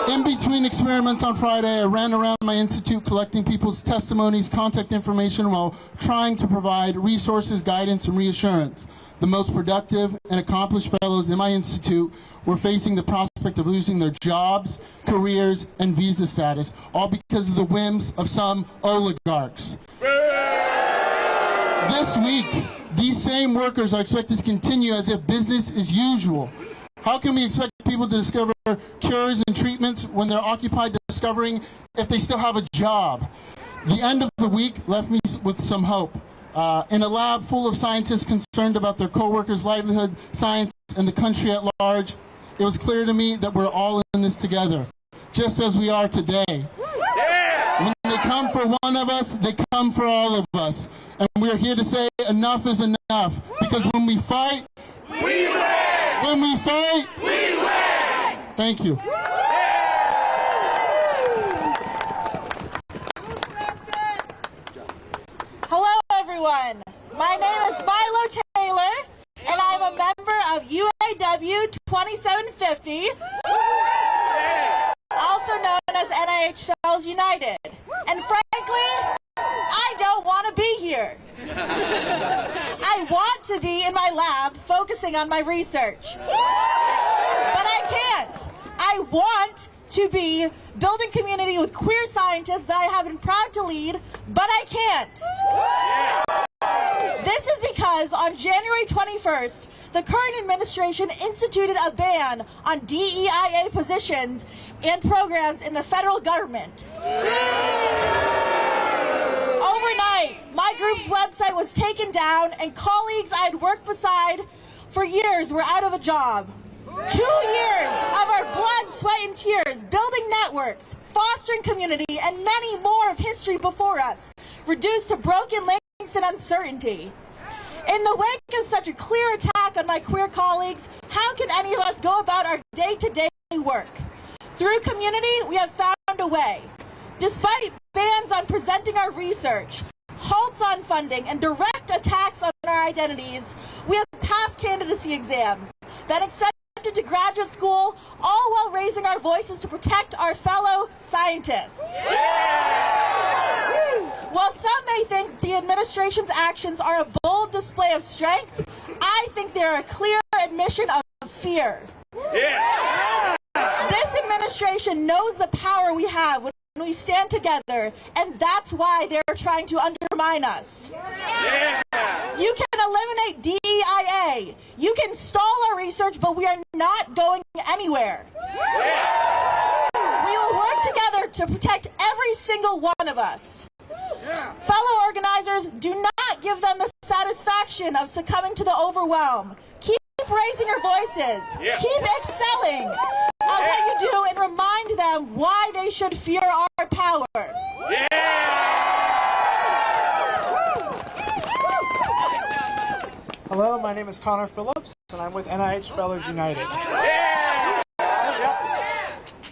In between experiments on Friday, I ran around my institute collecting people's testimonies, contact information, while trying to provide resources, guidance, and reassurance. The most productive and accomplished fellows in my institute were facing the prospect of losing their jobs, careers, and visa status, all because of the whims of some oligarchs. This week, these same workers are expected to continue as if business as usual. How can we expect people to discover cures and treatments when they're occupied discovering if they still have a job? The end of the week left me with some hope. In a lab full of scientists concerned about their co-workers' livelihood, science, and the country at large, it was clear to me that we're all in this together, just as we are today. When they come for one of us, they come for all of us. And we're here to say enough is enough, because when we fight, we win! When we fight, we win! Thank you. Hello, everyone. My name is Milo Taylor, and I'm a member of UAW 2750, also known as NIH Fellows United. And frankly, I don't want to be here. I want to be in my lab focusing on my research, but I can't. I want to be building community with queer scientists that I have been proud to lead, but I can't. This is because on January 21st, the current administration instituted a ban on DEIA positions and programs in the federal government. Overnight, my group's website was taken down and colleagues I had worked beside for years were out of a job. 2 years of our blood, sweat, and tears, building networks, fostering community, and many more of history before us, reduced to broken links and uncertainty. In the wake of such a clear attack on my queer colleagues, how can any of us go about our day-to-day work? Through community, we have found a way. Despite bans on presenting our research, halts on funding, and direct attacks on our identities, we have passed candidacy exams, been accepted to graduate school, all while raising our voices to protect our fellow scientists. While some may think the administration's actions are a bold display of strength, I think they are a clear admission of fear. This administration knows the power we have when we stand together, and that's why they're trying to undermine us. You can eliminate DEIA. You can stall our research, but we are not going anywhere. We will work together to protect every single one of us. Fellow organizers, do not give them the satisfaction of succumbing to the overwhelm. Keep raising your voices. Keep excelling at what you do and remind them why they should fear our power. Hello, my name is Connor Phillips, and I'm with NIH Fellows United.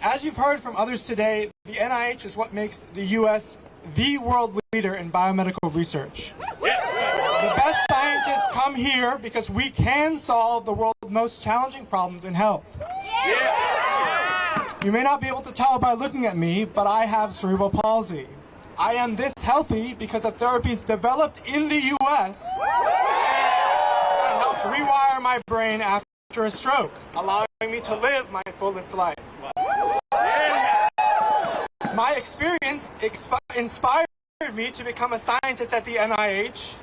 As you've heard from others today, the NIH is what makes the U.S. the world leader in biomedical research. The best scientists come here because we can solve the world's most challenging problems in health. You may not be able to tell by looking at me, but I have cerebral palsy. I am this healthy because of therapies developed in the U.S. that helped rewire my brain after a stroke, allowing me to live my fullest life. My experience inspired me to become a scientist at the NIH,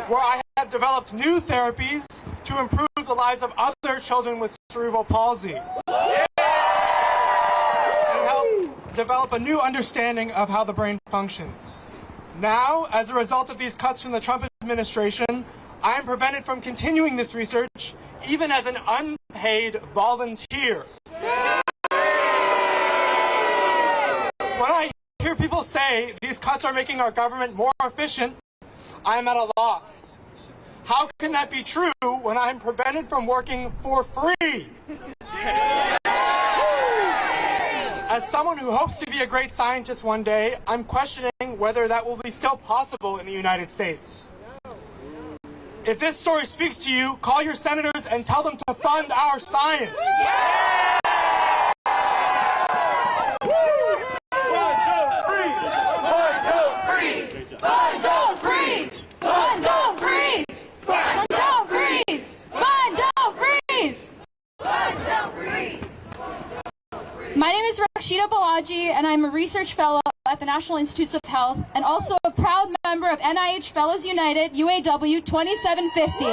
where I have developed new therapies to improve the lives of other children with cerebral palsy, and help develop a new understanding of how the brain functions. Now, as a result of these cuts from the Trump administration, I am prevented from continuing this research, even as an unpaid volunteer. When I hear people say these cuts are making our government more efficient, I am at a loss. How can that be true when I am prevented from working for free? As someone who hopes to be a great scientist one day, I'm questioning whether that will be still possible in the United States. If this story speaks to you, call your senators and tell them to fund our science. My name is Rashida Balaji, and I'm a research fellow at the National Institutes of Health, and also a proud member of NIH Fellows United, UAW 2750.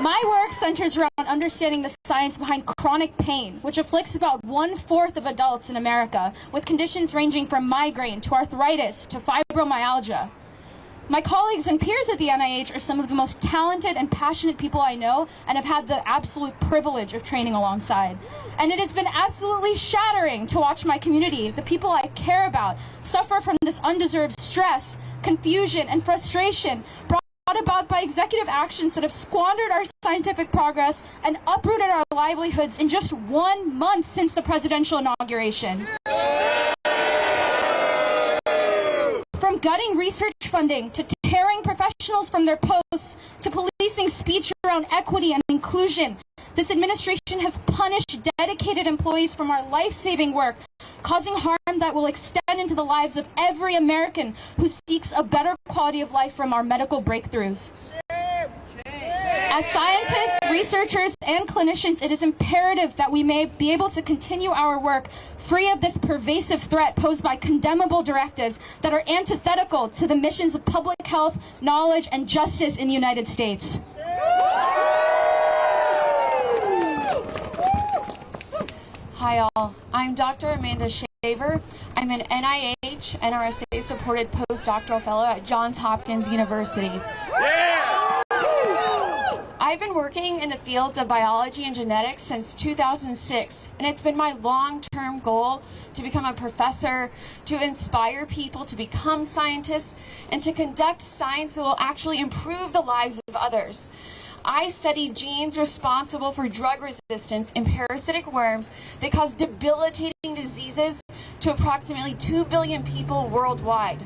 My work centers around understanding the science behind chronic pain, which afflicts about 1/4 of adults in America, with conditions ranging from migraine to arthritis to fibromyalgia. My colleagues and peers at the NIH are some of the most talented and passionate people I know and have had the absolute privilege of training alongside. And it has been absolutely shattering to watch my community, the people I care about, suffer from this undeserved stress, confusion, and frustration brought about by executive actions that have squandered our scientific progress and uprooted our livelihoods in just 1 month since the presidential inauguration. From gutting research funding, to tearing professionals from their posts, to policing speech around equity and inclusion, this administration has punished dedicated employees from our life-saving work, causing harm that will extend into the lives of every American who seeks a better quality of life from our medical breakthroughs. As scientists, researchers, and clinicians, it is imperative that we may be able to continue our work free of this pervasive threat posed by condemnable directives that are antithetical to the missions of public health, knowledge, and justice in the United States. Hi all, I'm Dr. Amanda Shaver. I'm an NIH NRSA-supported postdoctoral fellow at Johns Hopkins University. I've been working in the fields of biology and genetics since 2006, and it's been my long-term goal to become a professor, to inspire people to become scientists, and to conduct science that will actually improve the lives of others. I study genes responsible for drug resistance in parasitic worms that cause debilitating diseases to approximately 2 billion people worldwide.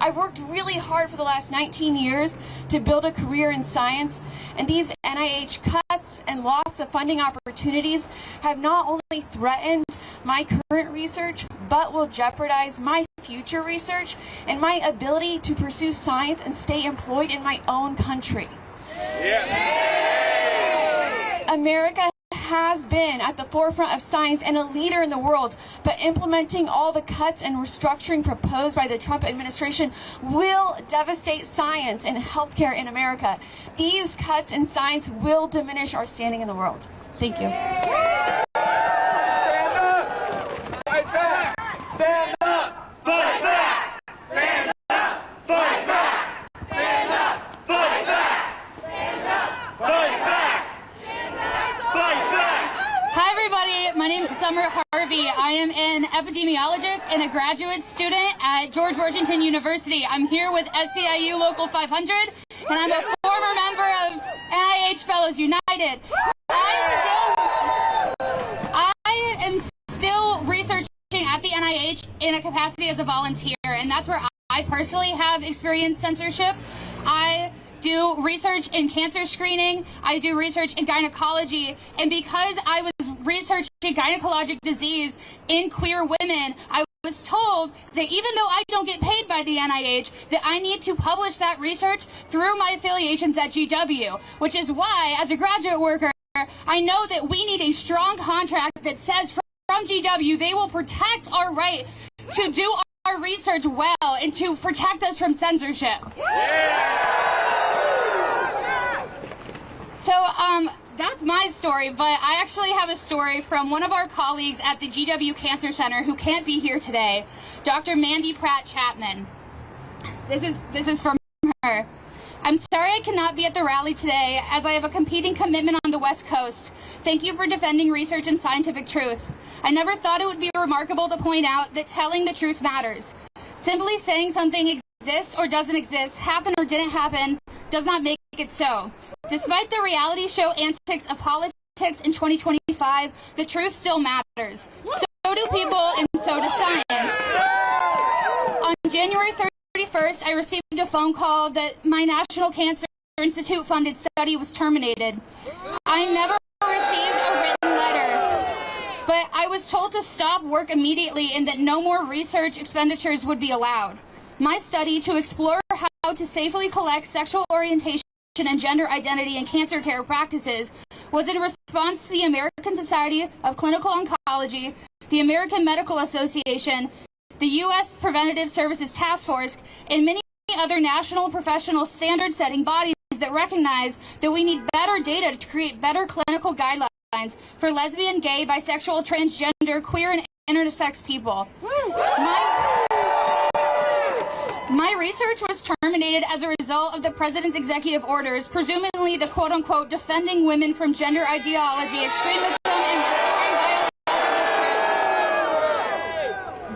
I've worked really hard for the last 19 years to build a career in science, and these NIH cuts and loss of funding opportunities have not only threatened my current research, but will jeopardize my future research and my ability to pursue science and stay employed in my own country. America has been at the forefront of science and a leader in the world, but implementing all the cuts and restructuring proposed by the Trump administration will devastate science and healthcare in America. These cuts in science will diminish our standing in the world. Thank you. Stand up! Fight back! Stand up! Fight back! Stand up! Fight back! Stand up! Fight back! Stand up! Fight back! Hi everybody, my name is Summer Harvey. I am an epidemiologist and a graduate student at George Washington University. I'm here with SEIU Local 500, and I'm a former member of NIH Fellows United. I am still researching at the NIH in a capacity as a volunteer, and that's where I personally have experienced censorship. I do research in cancer screening, I do research in gynecology, and because I was researching gynecologic disease in queer women, I was told that even though I don't get paid by the NIH, that I need to publish that research through my affiliations at GW, which is why, as a graduate worker, I know that we need a strong contract that says from GW they will protect our right to do our research well and to protect us from censorship. So that's my story, but I actually have a story from one of our colleagues at the GW Cancer Center who can't be here today, Dr. Mandy Pratt Chapman. This is from her. I'm sorry I cannot be at the rally today as I have a competing commitment on the West Coast. Thank you for defending research and scientific truth. I never thought it would be remarkable to point out that telling the truth matters. Simply saying something exists or doesn't exist, happened or didn't happen, does not make it so. Despite the reality show antics of politics in 2025, the truth still matters. So do people and so does science. On January 31st, 1st, I received a phone call that my National Cancer Institute funded study was terminated. I never received a written letter, but I was told to stop work immediately and that no more research expenditures would be allowed. My study to explore how to safely collect sexual orientation and gender identity in cancer care practices was in response to the American Society of Clinical Oncology, the American Medical Association, the U.S. Preventative Services Task Force, and many other national professional standard-setting bodies that recognize that we need better data to create better clinical guidelines for lesbian, gay, bisexual, transgender, queer, and intersex people. My research was terminated as a result of the president's executive orders, presumably the quote-unquote defending women from gender ideology, extremism, and restoring biological truth.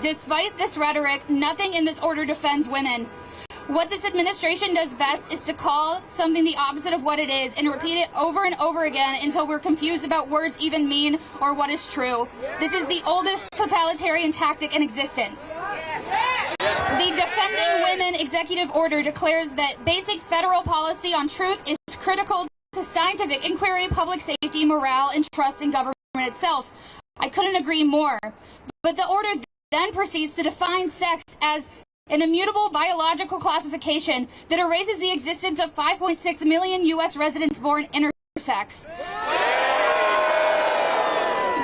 Despite this rhetoric, nothing in this order defends women. What this administration does best is to call something the opposite of what it is and repeat it over and over again until we're confused about words even mean or what is true. This is the oldest totalitarian tactic in existence. The Defending Women Executive Order declares that basic federal policy on truth is critical to scientific inquiry, public safety, morale, and trust in government itself. I couldn't agree more. But the order then proceeds to define sex as an immutable biological classification that erases the existence of 5.6 million U.S. residents born intersex.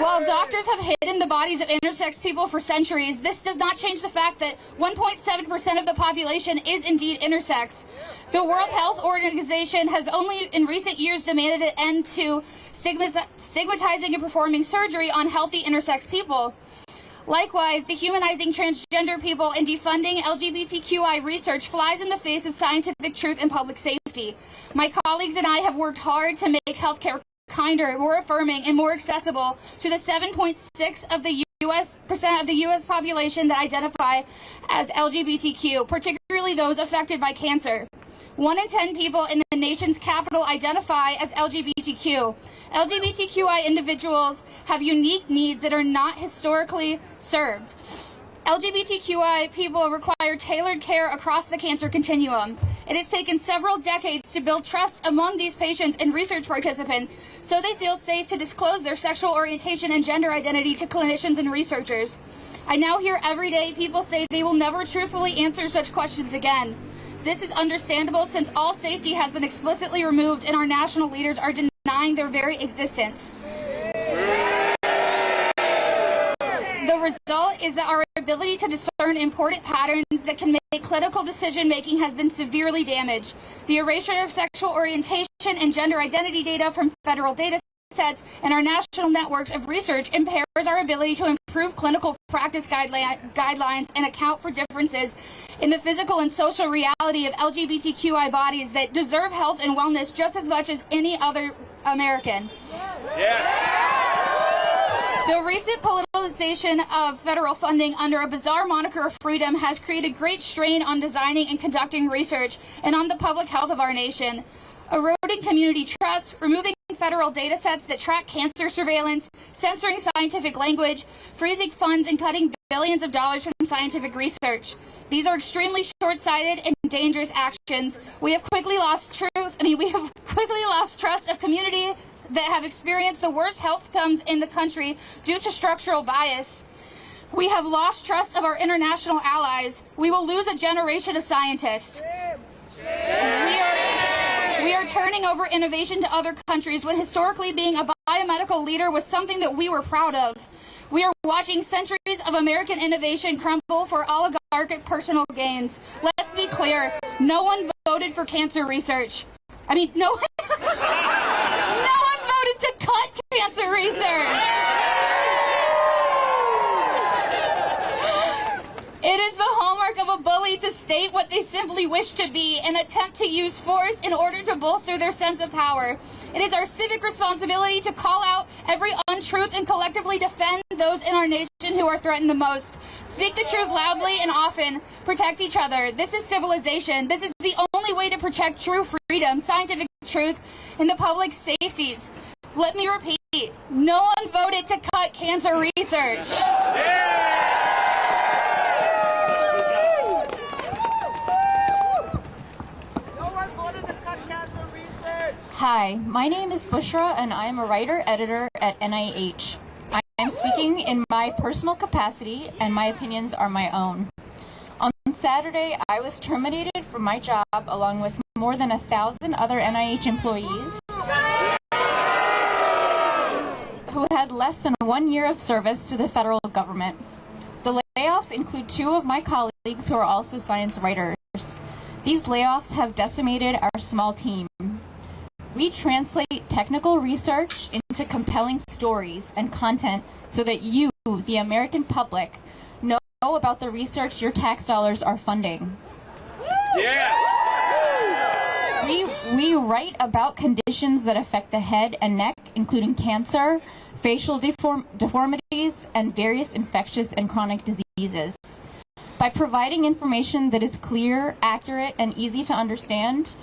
While doctors have hidden the bodies of intersex people for centuries, this does not change the fact that 1.7% of the population is indeed intersex. The World Health Organization has only in recent years demanded an end to stigmatizing and performing surgery on healthy intersex people. Likewise, dehumanizing transgender people and defunding LGBTQI research flies in the face of scientific truth and public safety. My colleagues and I have worked hard to make healthcare kinder, more affirming, and more accessible to the 7.6% of the U.S. population that identify as LGBTQ, particularly those affected by cancer. 1 in 10 people in the nation's capital identify as LGBTQ. LGBTQI individuals have unique needs that are not historically served. LGBTQI people require tailored care across the cancer continuum. It has taken several decades to build trust among these patients and research participants so they feel safe to disclose their sexual orientation and gender identity to clinicians and researchers. I now hear every day people say they will never truthfully answer such questions again. This is understandable since all safety has been explicitly removed and our national leaders are denying their very existence. The result is that our ability to discern important patterns that can make clinical decision-making has been severely damaged. The erasure of sexual orientation and gender identity data from federal data sets and our national networks of research impairs our ability to improve clinical practice guidelines and account for differences in the physical and social reality of LGBTQI bodies that deserve health and wellness just as much as any other American. Yes. The recent politicization of federal funding under a bizarre moniker of freedom has created great strain on designing and conducting research and on the public health of our nation. Eroding community trust, removing federal data sets that track cancer surveillance, censoring scientific language, freezing funds, and cutting billions of dollars from scientific research. These are extremely short-sighted and dangerous actions. We have quickly lost trust of communities that have experienced the worst health outcomes in the country due to structural bias. We have lost trust of our international allies. We will lose a generation of scientists. We are turning over innovation to other countries when historically being a biomedical leader was something that we were proud of. We are watching centuries of American innovation crumble for oligarchic personal gains. Let's be clear, no one voted for cancer research. I mean, no one voted to cut cancer research. It is the hallmark of a bully to state what they simply wish to be and attempt to use force in order to bolster their sense of power. It is our civic responsibility to call out every untruth and collectively defend those in our nation who are threatened the most. Speak the truth loudly and often. Protect each other. This is civilization. This is the only way to protect true freedom, scientific truth, and the public safeties. Let me repeat, no one voted to cut cancer research. Hi, my name is Bushra and I am a writer-editor at NIH. I am speaking in my personal capacity and my opinions are my own. On Saturday, I was terminated from my job along with more than 1,000 other NIH employees who had less than 1 year of service to the federal government. The layoffs include 2 of my colleagues who are also science writers. These layoffs have decimated our small team. We translate technical research into compelling stories and content so that you, the American public, know about the research your tax dollars are funding. Yeah! We write about conditions that affect the head and neck, including cancer, facial deformities, and various infectious and chronic diseases. By providing information that is clear, accurate, and easy to understand,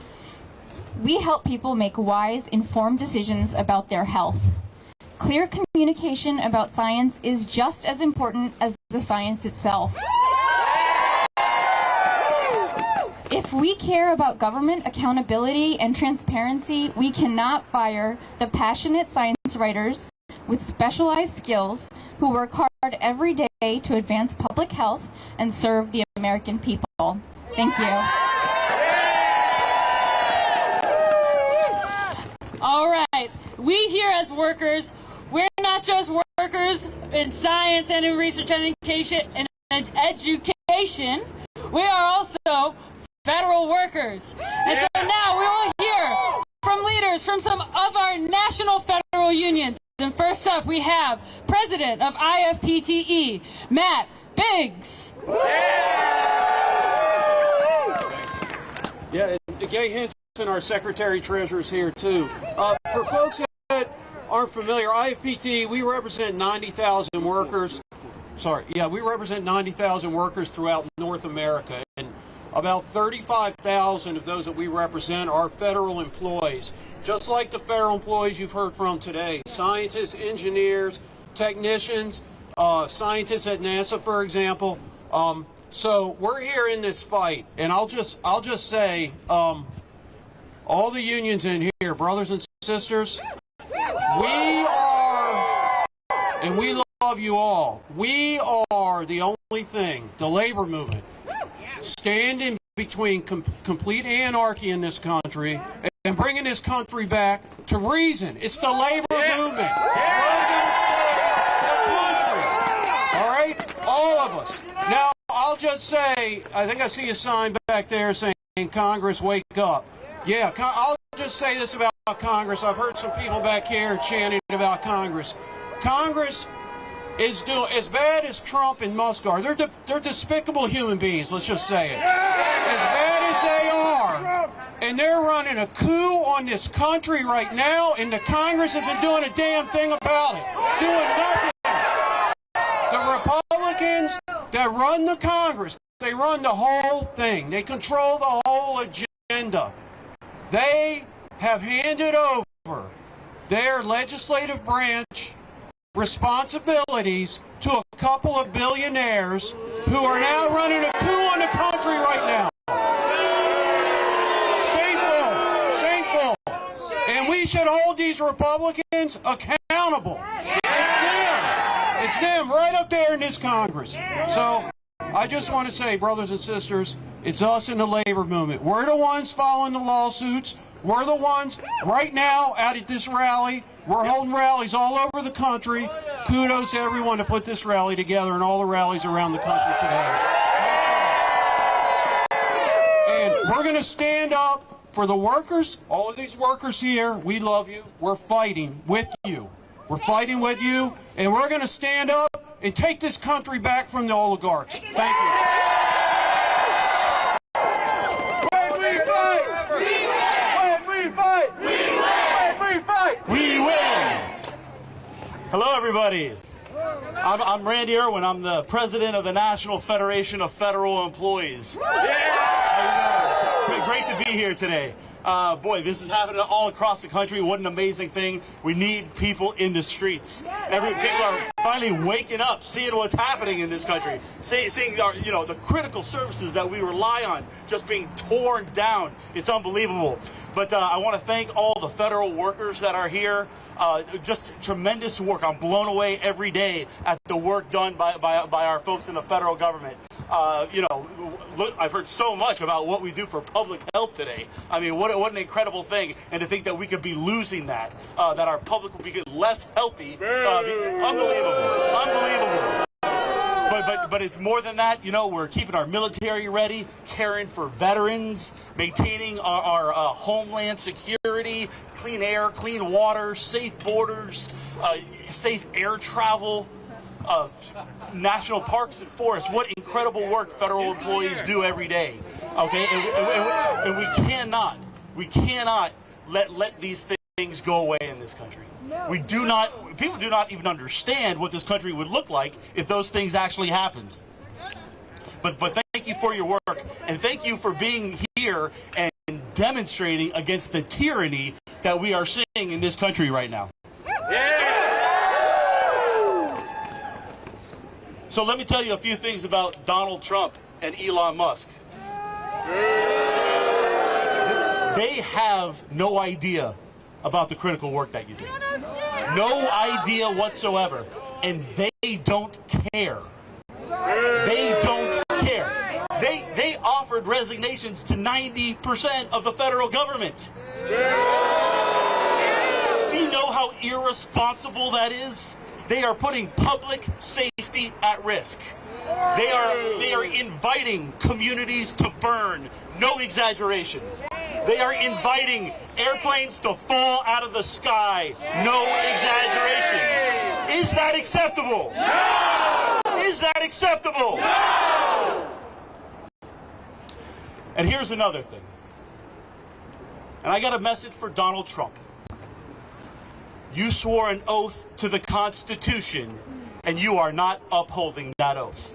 we help people make wise, informed decisions about their health. Clear communication about science is just as important as the science itself. If we care about government accountability and transparency, we cannot fire the passionate science writers with specialized skills who work hard every day to advance public health and serve the American people. Thank you. All right, we here as workers, we're not just workers in science and in research and education, we are also federal workers. And so now we will hear from leaders from some of our national federal unions. And first up, we have President of IFPTE, Matt Biggs. Yeah, and Gay Henson, our Secretary Treasurer, is here too. For folks that aren't familiar, IFPTE, we represent 90,000 workers. We represent 90,000 workers throughout North America, and about 35,000 of those that we represent are federal employees. Just like the federal employees you've heard from today, scientists, engineers, technicians, scientists at NASA, for example. So we're here in this fight, and I'll just say, all the unions in here, brothers and sisters, we are, and we love you all. We are the only thing, the labor movement, standing between complete anarchy in this country and bringing this country back to reason. It's the labor movement. We're going to save the country. All right? All of us. Now, I'll just say, I think I see a sign back there saying, Congress, wake up. Yeah, I'll just say this about Congress. I've heard some people back here chanting about Congress. Congress is doing as bad as Trump and Musk are. They're despicable human beings, let's just say it. As bad as they are, and they're running a coup on this country right now, and the Congress isn't doing a damn thing about it. Doing nothing. The Republicans that run the Congress, they run the whole thing. They control the whole agenda. They have handed over their legislative branch responsibilities to a couple of billionaires who are now running a coup on the country right now. Shameful, shameful. And we should hold these Republicans accountable. It's them right up there in this Congress. So I just want to say, brothers and sisters, it's us in the labor movement. We're the ones following the lawsuits. We're the ones right now out at this rally. We're holding rallies all over the country. Kudos to everyone to put this rally together and all the rallies around the country today. And we're going to stand up for the workers, all of these workers here. We love you. We're fighting with you. We're fighting with you, and we're going to stand up and take this country back from the oligarchs. Thank you. We win! Hello, everybody. I'm Randy Irwin. I'm the president of the National Federation of Federal Employees. Great to be here today. Boy, this is happening all across the country. What an amazing thing. We need people in the streets. People are finally waking up, seeing what's happening in this country, seeing our, the critical services that we rely on just being torn down. It's unbelievable. But I want to thank all the federal workers that are here. Just tremendous work. I'm blown away every day at the work done by our folks in the federal government. You know, look, I've heard so much about what we do for public health today. I mean, what an incredible thing. And to think that we could be losing that, that our public will be less healthy. Unbelievable. Unbelievable. But it's more than that. You know, we're keeping our military ready, caring for veterans, maintaining our homeland security, clean air, clean water, safe borders, safe air travel, national parks and forests. What incredible work federal employees do every day. Okay, and we cannot let these things go away in this country. People do not even understand what this country would look like if those things actually happened. But thank you for your work, and thank you for being here and demonstrating against the tyranny that we are seeing in this country right now. So let me tell you a few things about Donald Trump and Elon Musk. They have no idea about the critical work that you do. No idea whatsoever. And they don't care. They don't care. They offered resignations to 90% of the federal government. Do you know how irresponsible that is? They are putting public safety at risk. They are inviting communities to burn. No exaggeration. They are inviting airplanes to fall out of the sky. No exaggeration. Is that acceptable? No! Is that acceptable? No! And here's another thing. And I got a message for Donald Trump. You swore an oath to the Constitution, and you are not upholding that oath.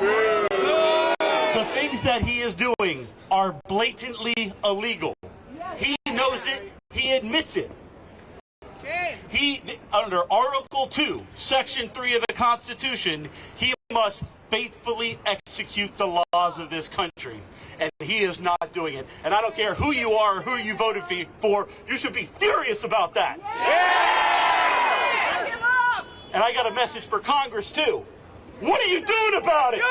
The things that he is doing are blatantly illegal. He knows it. He admits it. He, under Article 2, Section 3 of the Constitution, he must faithfully execute the laws of this country. And he is not doing it. And I don't care who you are or who you voted for, you should be furious about that. And I got a message for Congress, too. What are you doing about it?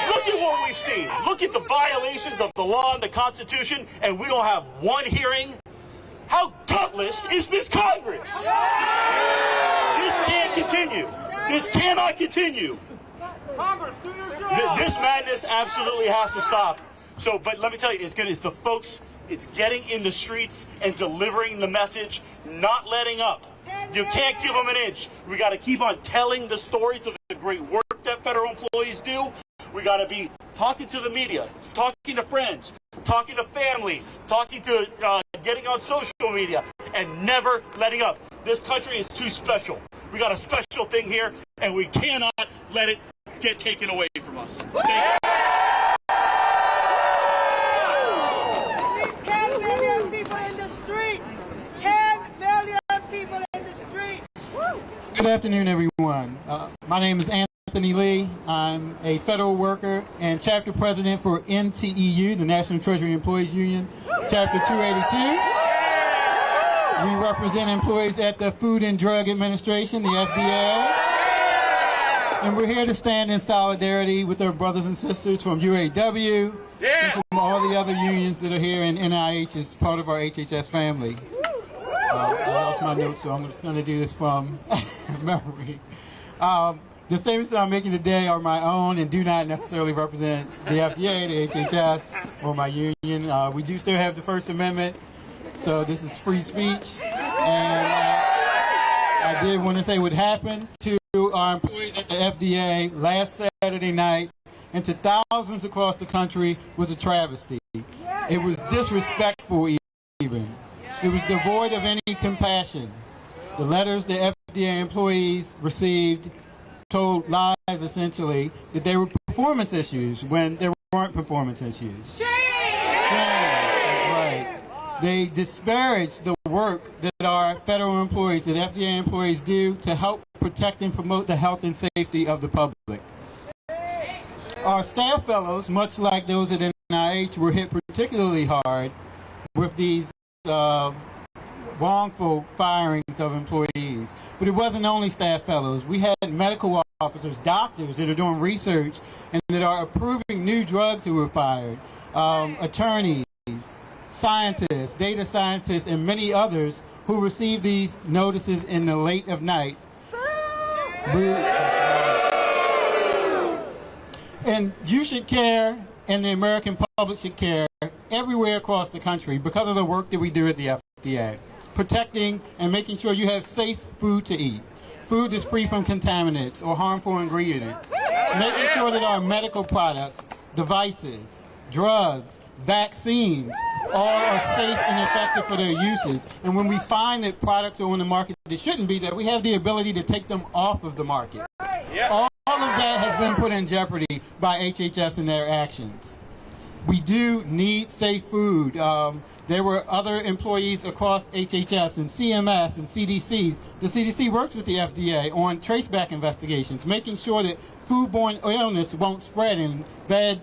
Look at what we've seen. Look at the violations of the law and the Constitution, and we don't have one hearing. How gutless is this Congress? This can't continue. This cannot continue. This madness absolutely has to stop. So, but let me tell you, it's the folks, it's getting in the streets and delivering the message, not letting up. You can't give them an inch. We got to keep on telling the stories of the great work that federal employees do. We got to be talking to the media, talking to friends, talking to family, talking to getting on social media, and never letting up. This country is too special. We got a special thing here, and we cannot let it get taken away from us. Thank you. 10 million people in the streets. 10 million people in the streets. Good afternoon, everyone. My name is Anthony Lee. I'm a federal worker and chapter president for NTEU, the National Treasury Employees Union, Chapter 282. We represent employees at the Food and Drug Administration, the FDA. And we're here to stand in solidarity with our brothers and sisters from UAW and from all the other unions that are here in NIH as part of our HHS family. I lost my notes, so I'm just going to do this from memory. The statements that I'm making today are my own and do not necessarily represent the FDA, the HHS, or my union. We do still have the First Amendment, so this is free speech. And I did want to say what happened to our employees at the FDA last Saturday night and to thousands across the country was a travesty. It was disrespectful even. It was devoid of any compassion. The letters the FDA employees received told lies, essentially, that they were performance issues when there weren't performance issues. Shame! Right. They disparaged the work that our federal employees, that FDA employees do to help protect and promote the health and safety of the public. Our staff fellows, much like those at NIH were hit particularly hard with these wrongful firings of employees. But it wasn't only staff fellows. We had medical officers, doctors that are doing research and that are approving new drugs who were fired, attorneys, scientists, data scientists, and many others who received these notices in the late of night. And you should care, and the American public should care everywhere across the country because of the work that we do at the FDA, protecting and making sure you have safe food to eat, food that's free from contaminants or harmful ingredients, making sure that our medical products, devices, drugs, vaccines, all are safe and effective for their uses. And when we find that products are on the market that shouldn't be there, we have the ability to take them off of the market. All of that has been put in jeopardy by HHS and their actions. We do need safe food. There were other employees across HHS and CMS and CDCs. The CDC works with the FDA on traceback investigations, making sure that foodborne illness won't spread and bad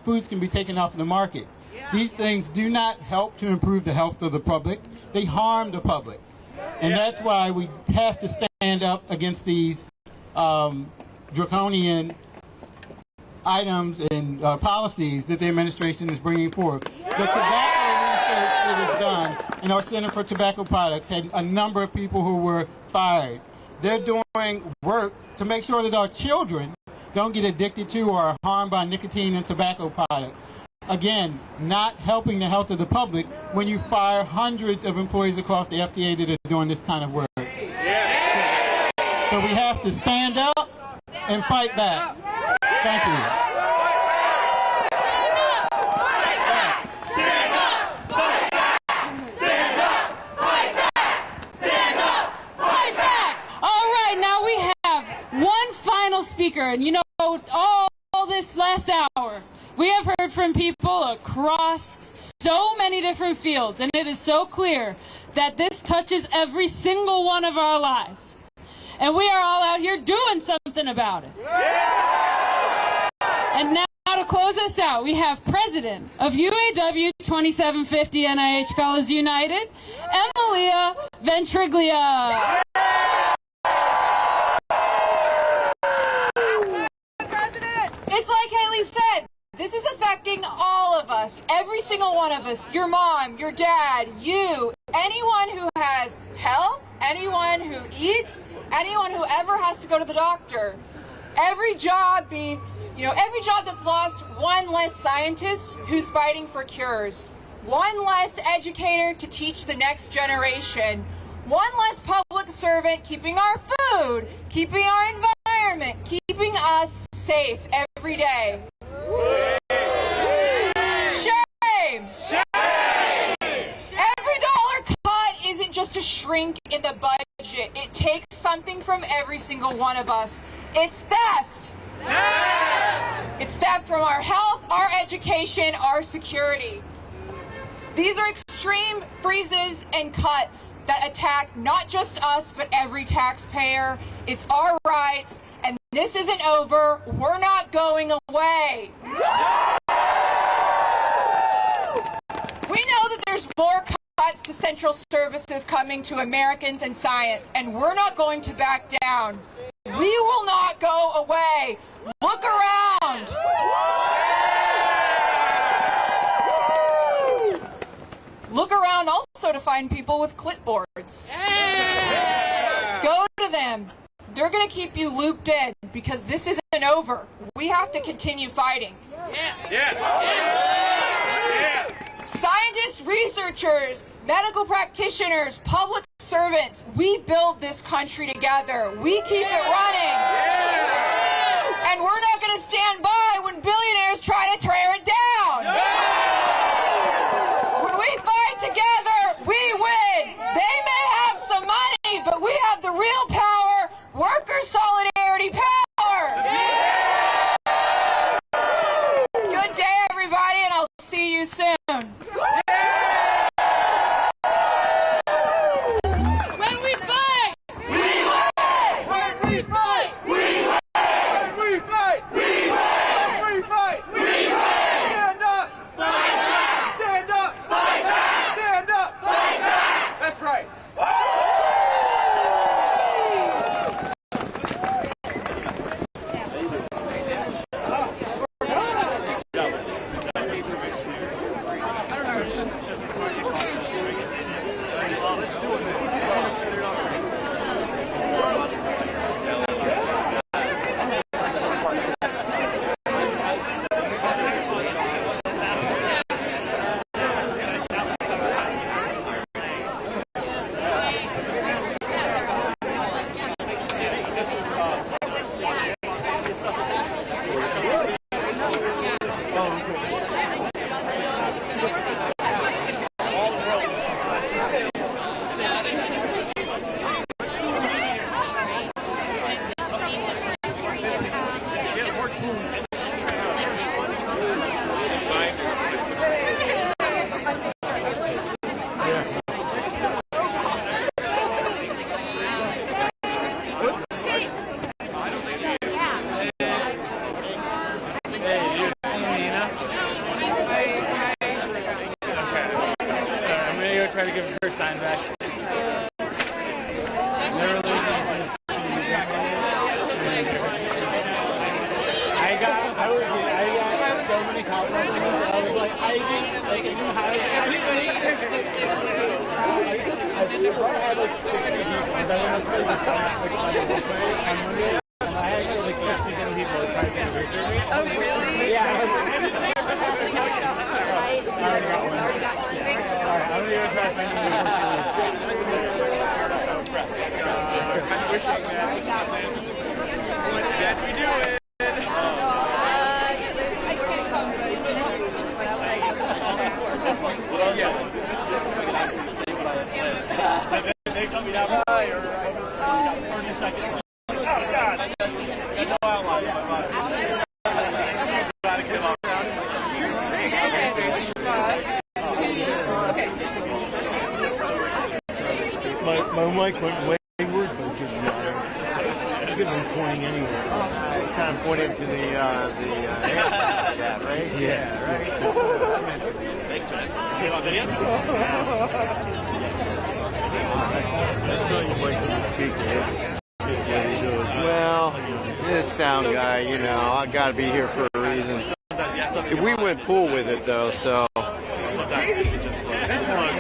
foods can be taken off of the market. These things do not help to improve the health of the public. They harm the public. And that's why we have to stand up against these draconian items and policies that the administration is bringing forth. The tobacco research that is done in our Center for Tobacco Products had a number of people who were fired. They're doing work to make sure that our children don't get addicted to or are harmed by nicotine and tobacco products. Again, not helping the health of the public when you fire hundreds of employees across the FDA that are doing this kind of work. So we have to stand up and fight back. Thank you. Stand up, fight back. Stand up, fight back. Stand up, fight back. All right, now we have one final speaker, and you know, all this last hour, we have heard from people across so many different fields, and it is so clear that this touches every single one of our lives. And we are all out here doing something about it. And now to close us out, we have President of UAW 2750 NIH Fellows United, Emilia Ventriglia. It's like Haley said, this is affecting all of us, every single one of us, your mom, your dad, you, anyone who has health, anyone who eats, anyone who ever has to go to the doctor. Every job means, every job that's lost, one less scientist who's fighting for cures, one less educator to teach the next generation, one less public servant keeping our food, keeping our environment, keeping us safe every day. Shame! Shame! Every dollar cut isn't just a shrink in the budget. It takes something from every single one of us. It's theft! Theft! It's theft from our health, our education, our security. These are extreme freezes and cuts that attack not just us, but every taxpayer. It's our rights, and this isn't over. We're not going away. We know that there's more cuts to central services coming to Americans and science, and we're not going to back down. We will not go away. Look around. Look around also to find people with clipboards. Go to them. They're going to keep you looped in because this isn't over. We have to continue fighting. Scientists, researchers, medical practitioners, public servants, we build this country together. We keep it running. And we're not going to stand by when billionaires try to tear it down. When we fight together, we win. They may have some money, but we have the real power, worker solidarity power. Good day, everybody, and I'll see you soon. When we fight, we win. When we fight, we win. When we fight, we win. When we fight, we win. Stand up, Steinbeck. I got so many compliments. I was like, I think, like, if you have anybody, I had like 60 people. And then I was supposed to start like on Monday, and I had like 60 people like trying to research me. Oh, really? Yeah. I already got one. Alright, I'm gonna go try to find you. So impressed. I'm wishing that we do it. They cut me down for 30 seconds. Oh, God. There's no outline. My mic went wayward, but it's getting pointing anywhere. Kind of pointed to the yeah, right? Yeah, right. Thanks, man. You on video? Well, this sound guy, you know, I gotta be here for a reason. We went pool with it though, so. But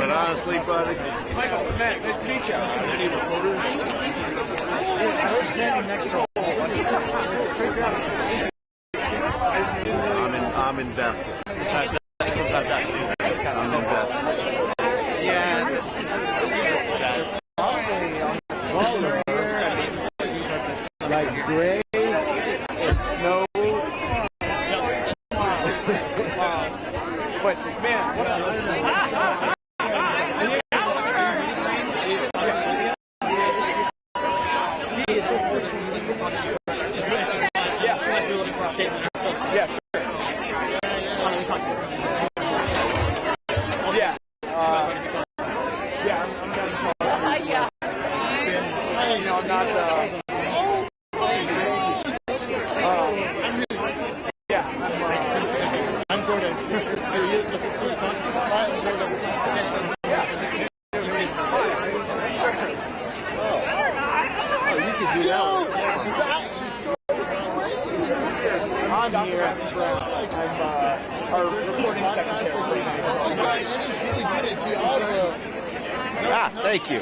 honestly, buddy. Michael, Matt, nice to meet you. Any reporters? I was standing next to I'm invested. I'm invested. Yeah. Like gray, snow. But man, what yeah, sure. Yeah. Yeah, I'm done college. Yeah. It's been, you know, I'm not, yeah, I'm Jordan. Oh, you could do that. I'm here. I'm our recording secretary. Ah, thank you.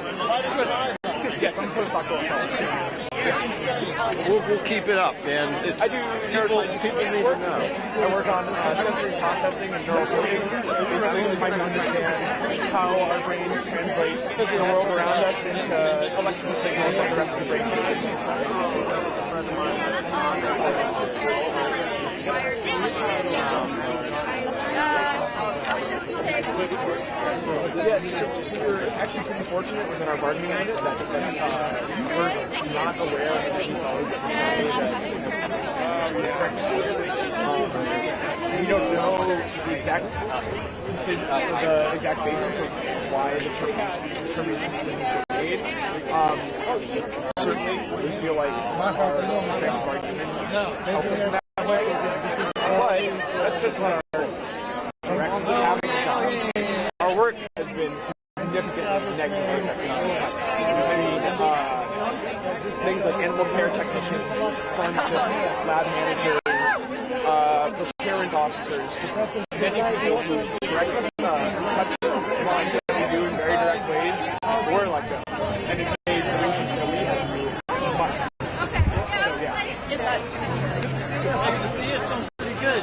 Yes, I'm a postdoc. We'll keep it up, man. I do people need to know. I work on sensory processing and neural coding. Basically, trying to understand how our brains translate the world around us into electrical signals that the rest of the brain uses. Yeah, so we're actually pretty fortunate within our bargaining unit that we're not aware of any fellows that we don't know the exact basis of why the termination decisions were made. Certainly, we feel like our strength of argument help us in that way, but that's just what our directly having a job. Our work has been significantly negatively affected on cuts. Things like animal care technicians, pharmacists, lab managers, procurement officers, just many people who directly touch lines that we do in very direct ways were let go. And it made the reason that we had to do much. So yeah.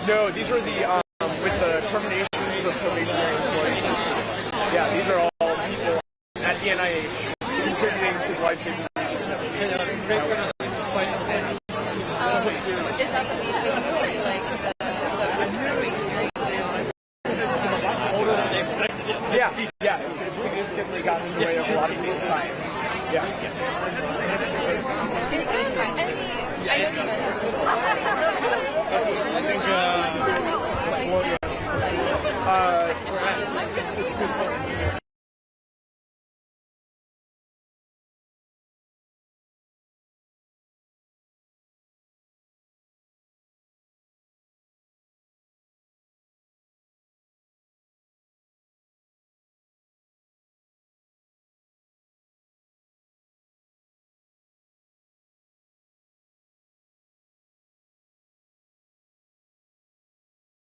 No, these were the with the terminations of probationary employees. Yeah, these are all people at the NIH contributing to life-saving research. Is that the Yeah, it's significantly gotten in the way of a lot of data science. Yeah. I know you mentioned. I think,